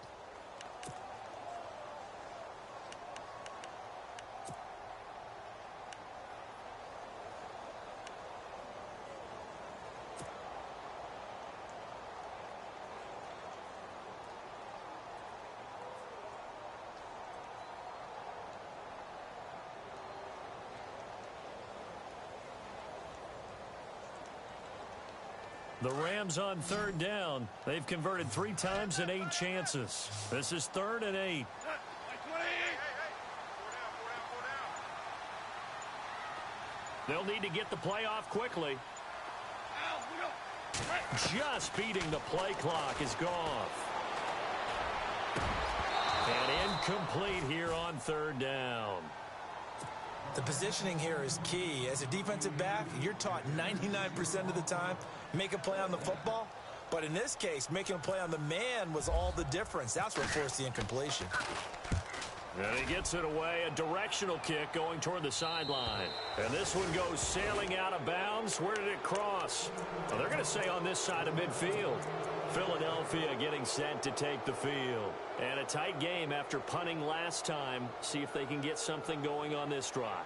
The Rams on third down. They've converted 3 times in 8 chances. This is 3rd and 8. They'll need to get the play off quickly. Just beating the play clock is Goff. And incomplete here on 3rd down. The positioning here is key. As a defensive back, you're taught 99% of the time, make a play on the football. But in this case, making a play on the man was all the difference. That's what forced the incompletion. And he gets it away. A directional kick going toward the sideline. And this one goes sailing out of bounds. Where did it cross? Well, they're going to say on this side of midfield. Philadelphia getting set to take the field. And a tight game after punting last time. See if they can get something going on this drive.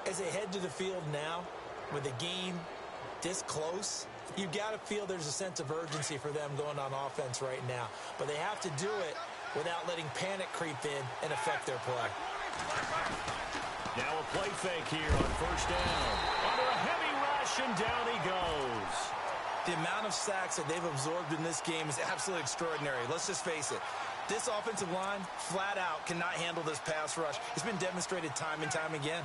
As they head to the field now, with the game this close, you've got to feel there's a sense of urgency for them going on offense right now. But they have to do it without letting panic creep in and affect their play. Now a play fake here on 1st down. Under a heavy rush, and down he goes. The amount of sacks that they've absorbed in this game is absolutely extraordinary. Let's just face it. This offensive line, flat out, cannot handle this pass rush. It's been demonstrated time and time again.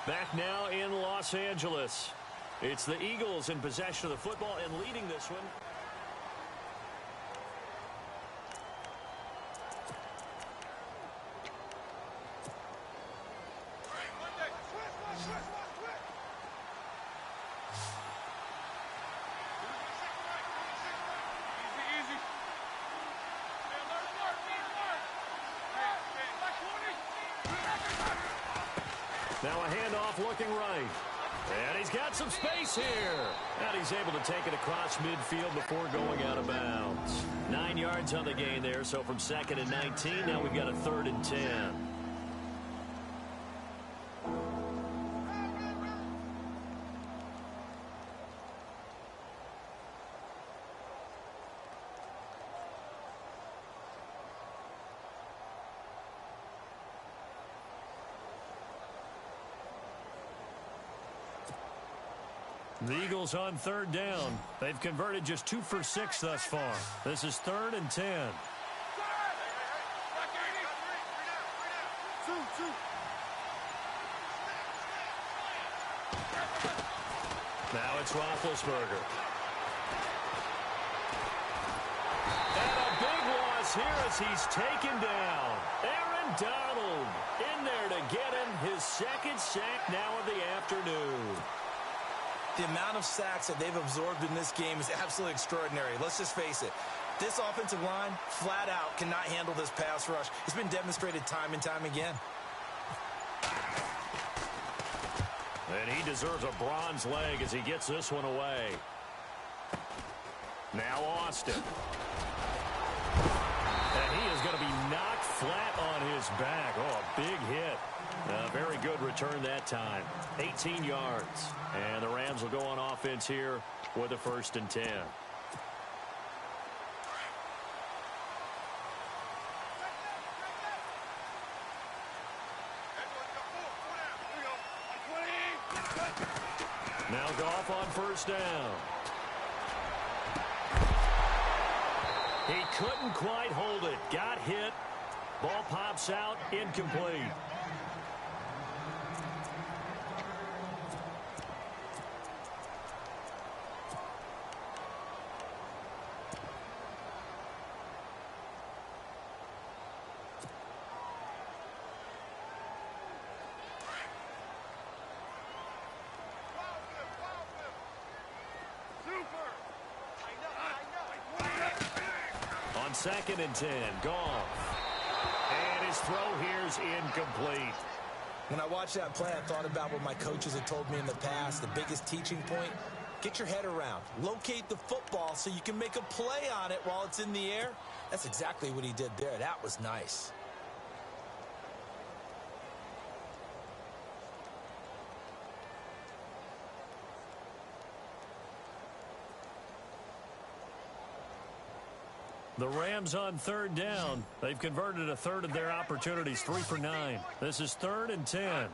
Back now in Los Angeles. It's the Eagles in possession of the football and leading this one. Now a handoff looking right. And he's got some space here. And he's able to take it across midfield before going out of bounds. 9 yards on the gain there. So from 2nd and 19, now we've got a 3rd and 10. The Eagles on 3rd down. They've converted just 2 for 6 thus far. This is 3rd and 10. Now it's Roethlisberger. And a big loss here as he's taken down. Aaron Donald in there to get him his 2nd sack now of the afternoon. The amount of sacks that they've absorbed in this game is absolutely extraordinary. Let's just face it. This offensive line, flat out, cannot handle this pass rush. It's been demonstrated time and time again. And he deserves a bronze leg as he gets this one away. Now Austin. And he is going to be knocked flat on his back. Oh, a big hit. Very good return that time. 18 yards. And the Rams will go on offense here with a 1st and 10. Now Goff on 1st down. He couldn't quite hold it. Got hit. Ball pops out. Incomplete. On 2nd and 10, Goff. And his throw here's incomplete. When I watched that play, I thought about what my coaches had told me in the past. The biggest teaching point, get your head around. Locate the football so you can make a play on it while it's in the air. That's exactly what he did there. That was nice. The Rams on third down. They've converted a third of their opportunities, 3 for 9. This is 3rd and 10.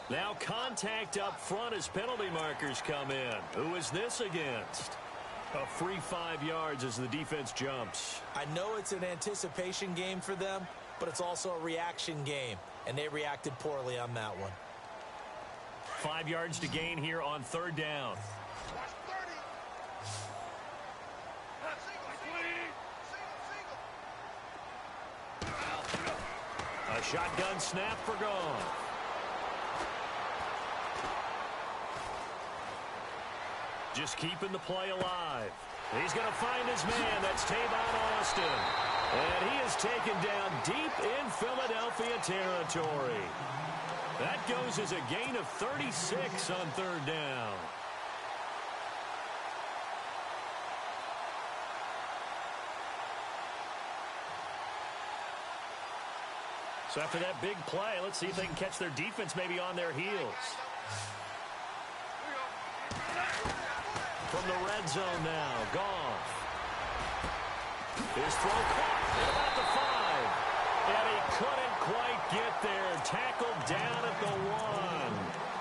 Now contact up front as penalty markers come in. Who is this against? A free 5 yards as the defense jumps. I know it's an anticipation game for them, but it's also a reaction game, and they reacted poorly on that one. 5 yards to gain here on third down. A shotgun snap for Goff. Just keeping the play alive. He's going to find his man. That's Tavon Austin. And he is taken down deep in Philadelphia territory. That goes as a gain of 36 on third down. So after that big play, let's see if they can catch their defense maybe on their heels. From the red zone now, Goff. His throw caught at about the 5. And he couldn't quite get there. Tackled down at the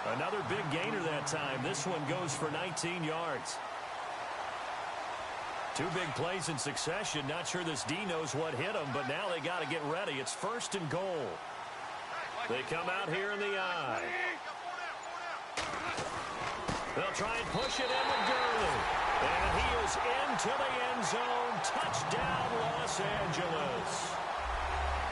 1. Another big gainer that time. This one goes for 19 yards. 2 big plays in succession. Not sure this D knows what hit him, but now they got to get ready. It's 1st and goal. They come out here in the eye. They'll try and push it in with Gurley. And he is into the end zone. Touchdown, Los Angeles.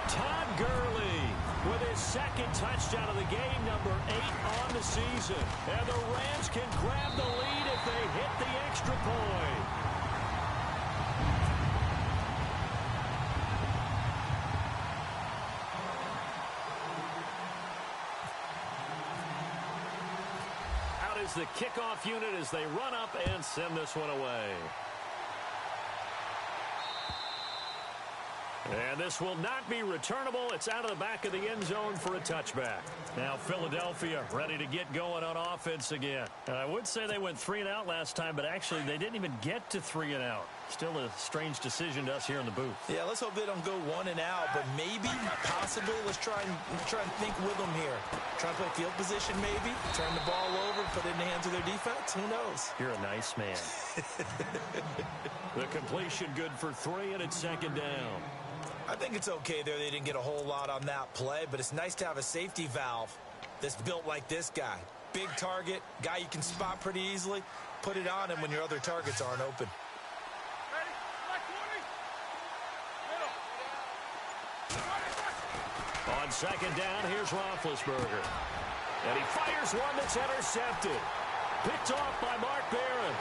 Todd Gurley with his 2nd touchdown of the game, number 8 on the season. And the Rams can grab the lead if they hit the extra point. Is the kickoff unit as they run up and send this one away. And this will not be returnable. It's out of the back of the end zone for a touchback. Now Philadelphia ready to get going on offense again. And I would say they went 3 and out last time, but actually they didn't even get to 3 and out. Still a strange decision to us here in the booth. Yeah, let's hope they don't go 1 and out, but maybe, possibly, let's try and think with them here. Try to play field position maybe, turn the ball over, put it in the hands of their defense. Who knows? You're a nice man. The completion good for 3, and it's 2nd down. I think it's okay there. They didn't get a whole lot on that play, but it's nice to have a safety valve that's built like this guy. Big target, guy you can spot pretty easily. Put it on him when your other targets aren't open. On 2nd down, here's Roethlisberger. And he fires one that's intercepted. Picked off by Mark Barron.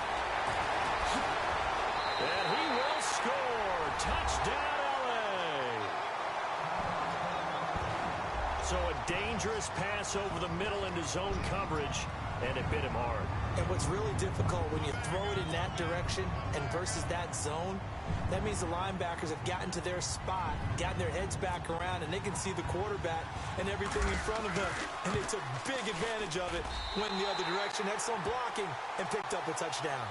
And he will score. Touchdown, LA. So a dangerous pass over the middle into zone coverage, and it bit him hard. And what's really difficult when you throw it in that direction and versus that zone, that means the linebackers have gotten to their spot, gotten their heads back around, and they can see the quarterback and everything in front of them. And they took big advantage of it, went in the other direction, excellent blocking, and picked up a touchdown.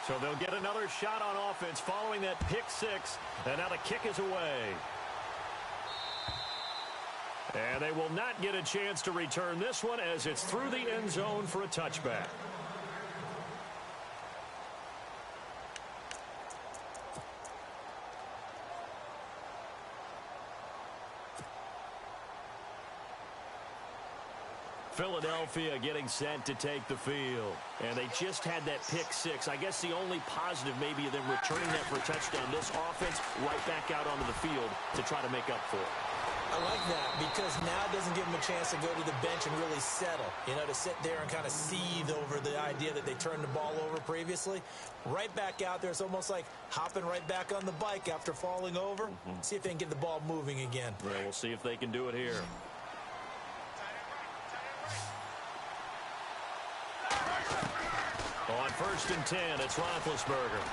So they'll get another shot on offense following that pick 6, and now the kick is away. And they will not get a chance to return this one as it's through the end zone for a touchback. Philadelphia getting set to take the field. And they just had that pick 6. I guess the only positive maybe of them returning that for a touchdown. This offense right back out onto the field to try to make up for it. I like that because now it doesn't give them a chance to go to the bench and really settle, to sit there and kind of seethe over the idea that they turned the ball over previously. Right back out there. It's almost like hopping right back on the bike after falling over. See if they can get the ball moving again. Well, we'll see if they can do it here. On 1st and 10, it's Roethlisberger.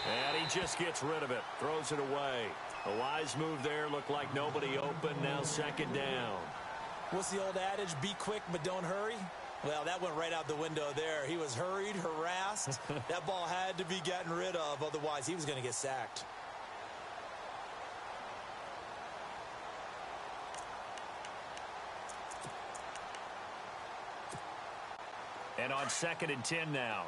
And he just gets rid of it, throws it away. A wise move there, looked like nobody open, now 2nd down. What's the old adage, be quick but don't hurry? Well, that went right out the window there. He was hurried, harassed. That ball had to be gotten rid of, otherwise he was going to get sacked. And on 2nd and 10 now.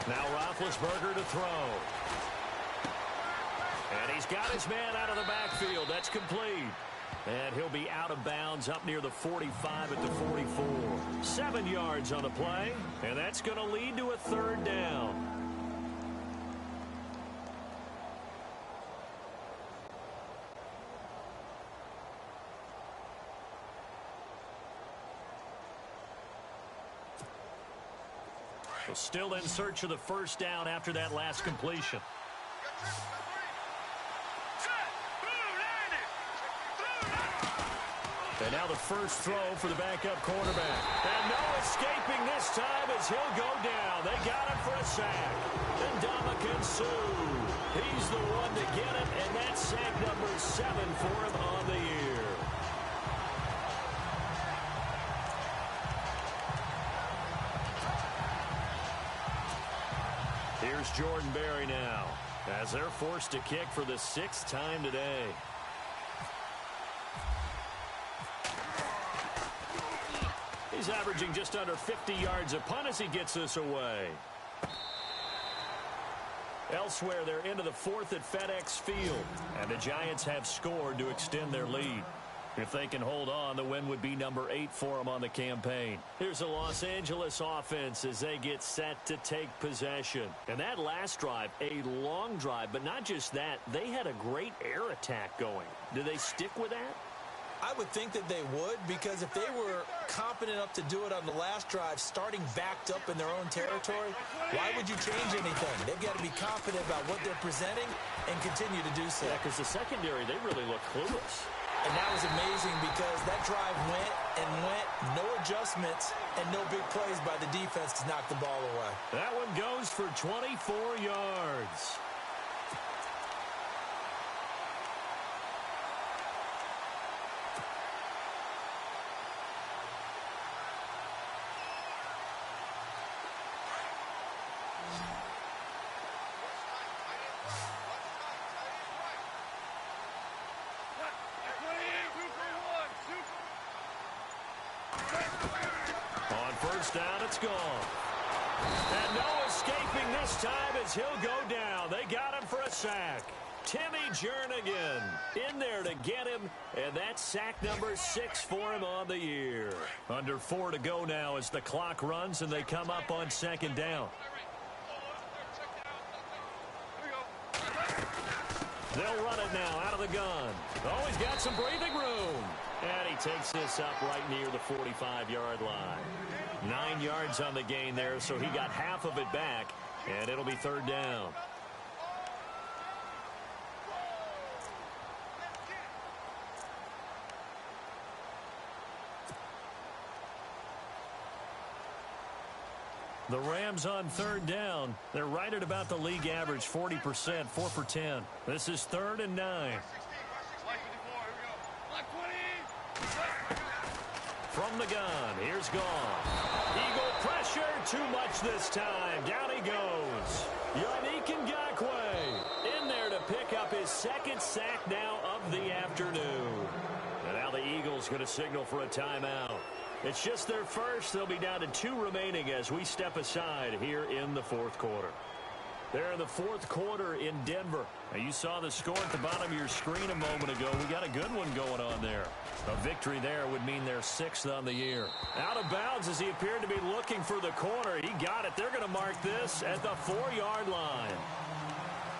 Now Roethlisberger to throw. And he's got his man out of the backfield. That's complete. And he'll be out of bounds up near the 45 at the 44. 7 yards on the play. And that's going to lead to a 3rd down. So still in search of the 1st down after that last completion. And now the first throw for the backup quarterback. And no escaping this time as he'll go down. They got him for a sack. And Ndamukong Suh, he's the one to get him, and that's sack number 7 for him on the year. Here's Jordan Berry now as they're forced to kick for the 6th time today. He's averaging just under 50 yards a punt as he gets this away. Elsewhere, they're into the 4th at FedEx Field, and the Giants have scored to extend their lead. If they can hold on, the win would be number 8 for them on the campaign. Here's the Los Angeles offense as they get set to take possession. And that last drive, a long drive, but not just that, they had a great air attack going. Do they stick with that? I would think that they would, because if they were competent enough to do it on the last drive, starting backed up in their own territory, why would you change anything? They've got to be confident about what they're presenting and continue to do so. Yeah, because the secondary, they really look clueless. And that was amazing because that drive went and went, no adjustments, and no big plays by the defense to knock the ball away. That one goes for 24 yards. Down, it's gone. And no escaping this time as he'll go down. They got him for a sack. Timmy Jernigan in there to get him, and that's sack number 6 for him on the year. Under 4 to go now as the clock runs, and they come up on 2nd down. They'll run it now out of the gun. Oh, he's got some breathing room. And he takes this up right near the 45-yard line. 9 yards on the gain there, so he got half of it back, and it'll be 3rd down. The Rams on 3rd down. They're right at about the league average, 40%, 4 for 10. This is 3rd and 9. From the gun, here's Gone. Eagle pressure, too much this time. Down he goes. Yannick Ngakoue in there to pick up his 2nd sack now of the afternoon. And now the Eagles going to signal for a timeout. It's just their first. They'll be down to 2 remaining as we step aside here in the 4th quarter. They're in the fourth quarter in Denver. Now, you saw the score at the bottom of your screen a moment ago. We got a good one going on there. A victory there would mean they're 6th on the year. Out of bounds as he appeared to be looking for the corner. He got it. They're going to mark this at the 4-yard line.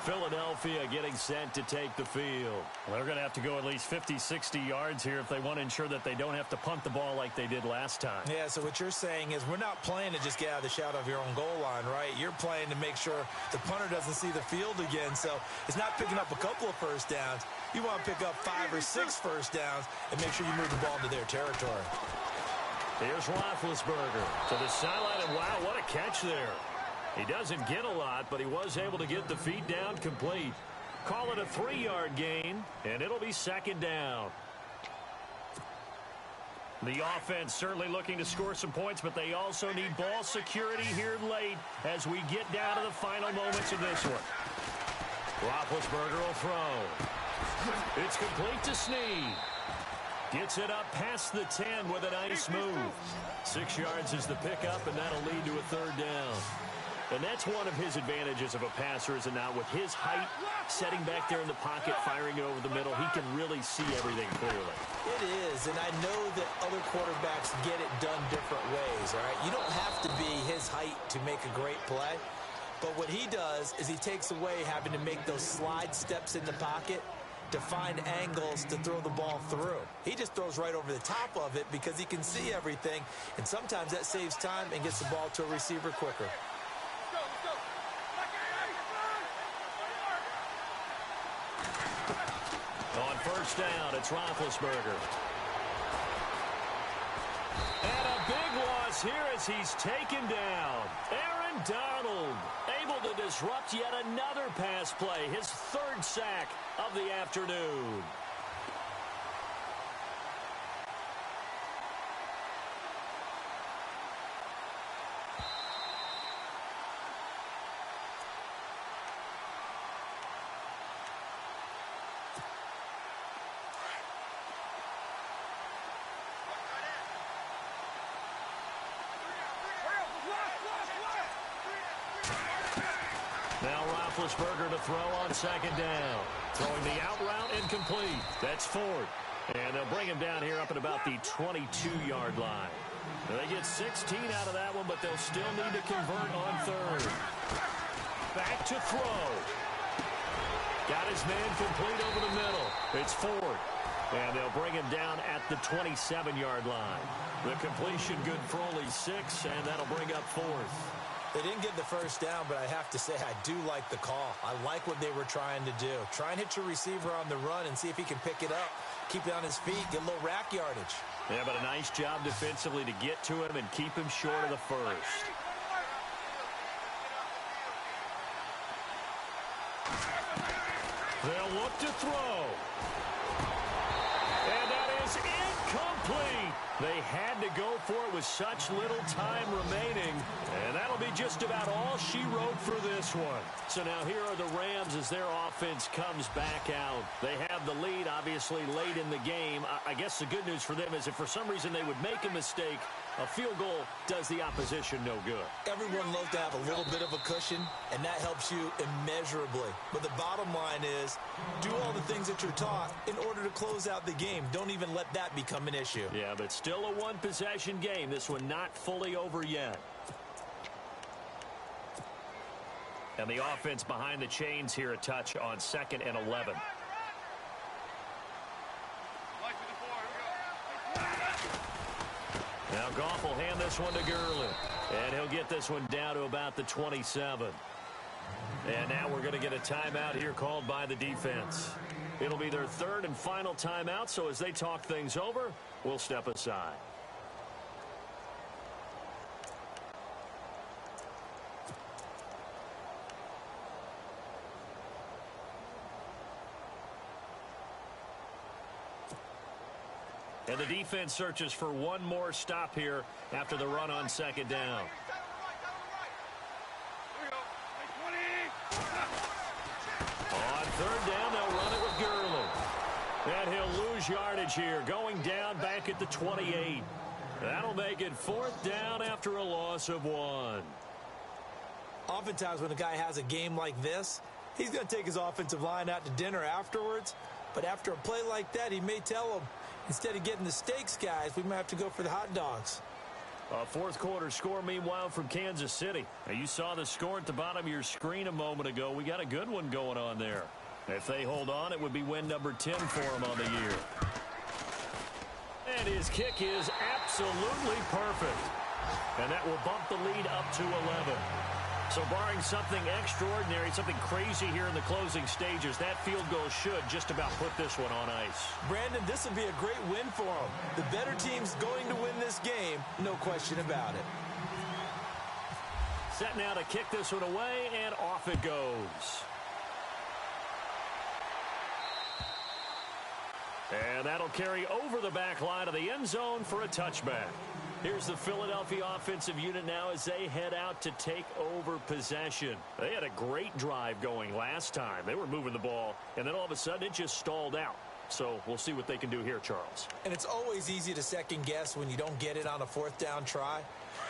Philadelphia getting set to take the field. Well, they're going to have to go at least 50, 60 yards here if they want to ensure that they don't have to punt the ball like they did last time. Yeah, so what you're saying is we're not playing to just get out of the shadow of your own goal line, right? You're playing to make sure the punter doesn't see the field again. So it's not picking up a couple of first downs. You want to pick up 5 or 6 first downs and make sure you move the ball into their territory. Here's Roethlisberger to the sideline, and wow, what a catch there. He doesn't get a lot, but he was able to get the feet down complete. Call it a 3-yard gain, and it'll be 2nd down. The offense certainly looking to score some points, but they also need ball security here late as we get down to the final moments of this one. Roethlisberger will throw. It's complete to Snead. Gets it up past the 10 with a nice move. 6 yards is the pickup, and that'll lead to a 3rd down. And that's one of his advantages of a passer, is it not? With his height, setting back there in the pocket, firing it over the middle, he can really see everything clearly. It is, and I know that other quarterbacks get it done different ways, all right? You don't have to be his height to make a great play. But what he does is he takes away having to make those slide steps in the pocket to find angles to throw the ball through. He just throws right over the top of it because he can see everything, and sometimes that saves time and gets the ball to a receiver quicker. On first down, it's Roethlisberger. And a big loss here as he's taken down. Aaron Donald able to disrupt yet another pass play, his 3rd sack of the afternoon. Now Roethlisberger to throw on 2nd down. Throwing the out route incomplete. That's Ford. And they'll bring him down here up at about the 22-yard line. Now they get 16 out of that one, but they'll still need to convert on 3rd. Back to throw. Got his man complete over the middle. It's Ford. And they'll bring him down at the 27-yard line. The completion good for only 6, and that'll bring up 4th. They didn't get the first down, but I have to say I do like the call. I like what they were trying to do. Try and hit your receiver on the run and see if he can pick it up, keep it on his feet, get a little rack yardage. Yeah, but a nice job defensively to get to him and keep him short of the first. They'll look to throw. And that is incomplete. They had to go for it with such little time remaining. And that'll be just about all she wrote for this one. So now here are the Rams as their offense comes back out. They have the lead, obviously, late in the game. I guess the good news for them is if for some reason they would make a mistake, a field goal does the opposition no good. Everyone loves to have a little bit of a cushion, and that helps you immeasurably. But the bottom line is, do all the things that you're taught in order to close out the game. Don't even let that become an issue. Yeah, but still a one-possession game. This one not fully over yet. And the offense behind the chains here a touch on 2nd and 11. Now Goff will hand this one to Gurley. And he'll get this one down to about the 27. And now we're going to get a timeout here called by the defense. It'll be their 3rd and final timeout, so as they talk things over, we'll step aside. And the defense searches for one more stop here after the run on 2nd down. On 3rd down, they'll run it with Gurley. And he'll lose yardage here, going down back at the 28. That'll make it 4th down after a loss of 1. Oftentimes when a guy has a game like this, he's going to take his offensive line out to dinner afterwards. But after a play like that, he may tell them, instead of getting the steaks, guys, we might have to go for the hot dogs. Fourth quarter score, meanwhile, from Kansas City. Now, you saw the score at the bottom of your screen a moment ago. We got a good one going on there. If they hold on, it would be win number 10 for them on the year. And his kick is absolutely perfect. And that will bump the lead up to 11. So barring something extraordinary, something crazy here in the closing stages, that field goal should just about put this one on ice. Brandon, this will be a great win for them. The better team's going to win this game, no question about it. Set now to kick this one away, and off it goes. And that'll carry over the back line of the end zone for a touchback. Here's the Philadelphia offensive unit now as they head out to take over possession. They had a great drive going last time. They were moving the ball, and then all of a sudden it just stalled out. So we'll see what they can do here, Charles. And it's always easy to second guess when you don't get it on a fourth down try.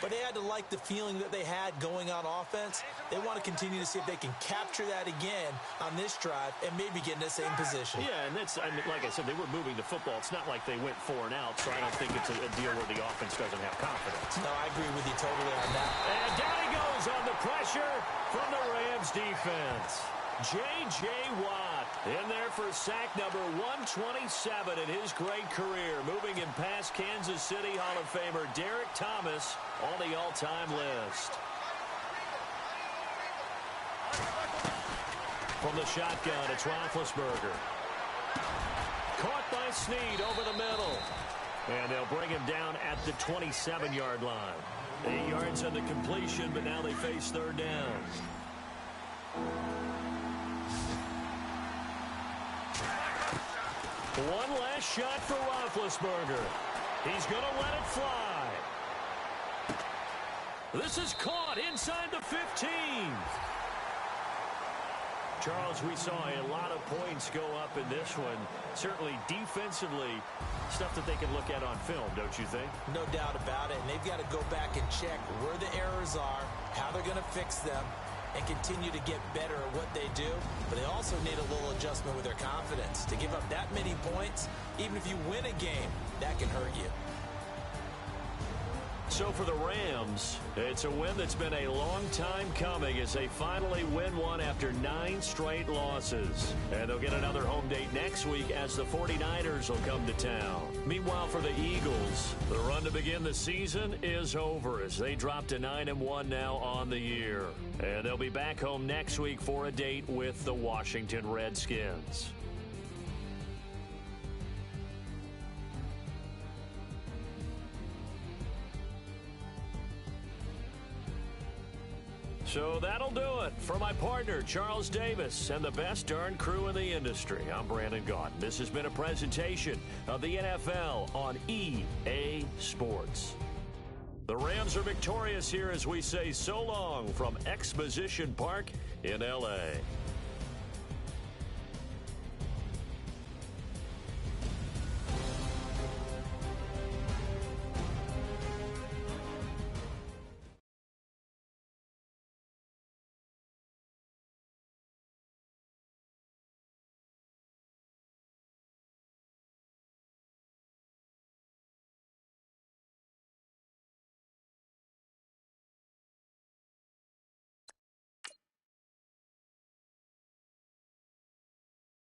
But they had to like the feeling that they had going on offense. They want to continue to see if they can capture that again on this drive and maybe get in the same position. Yeah, and that's, I mean, like I said, they were moving the football. It's not like they went 4 and out, so I don't think it's a deal where the offense doesn't have confidence. No, I agree with you totally on that. And down he goes on the pressure from the Rams defense. J.J. Watt in there for sack number 127 in his great career, moving him past Kansas City Hall of Famer Derek Thomas on the all-time list. From the shotgun, it's Roethlisberger. Caught by Snead over the middle. And they'll bring him down at the 27-yard line. 8 yards on the completion, but now they face third down. One last shot for Roethlisberger. He's going to let it fly. This is caught inside the 15. Charles, we saw a lot of points go up in this one. Certainly defensively, stuff that they can look at on film, don't you think? No doubt about it. And they've got to go back and check where the errors are, how they're going to fix them, and continue to get better at what they do. But they also need a little adjustment with their confidence. To give up that many points, even if you win a game, that can hurt you. So for the Rams, it's a win that's been a long time coming as they finally win one after 9 straight losses. And they'll get another home date next week as the 49ers will come to town. Meanwhile, for the Eagles, the run to begin the season is over as they drop to 9-1 now on the year. And they'll be back home next week for a date with the Washington Redskins. So that'll do it. For my partner, Charles Davis, and the best darn crew in the industry, I'm Brandon Gaudin. This has been a presentation of the NFL on EA Sports. The Rams are victorious here as we say so long from Exposition Park in L.A.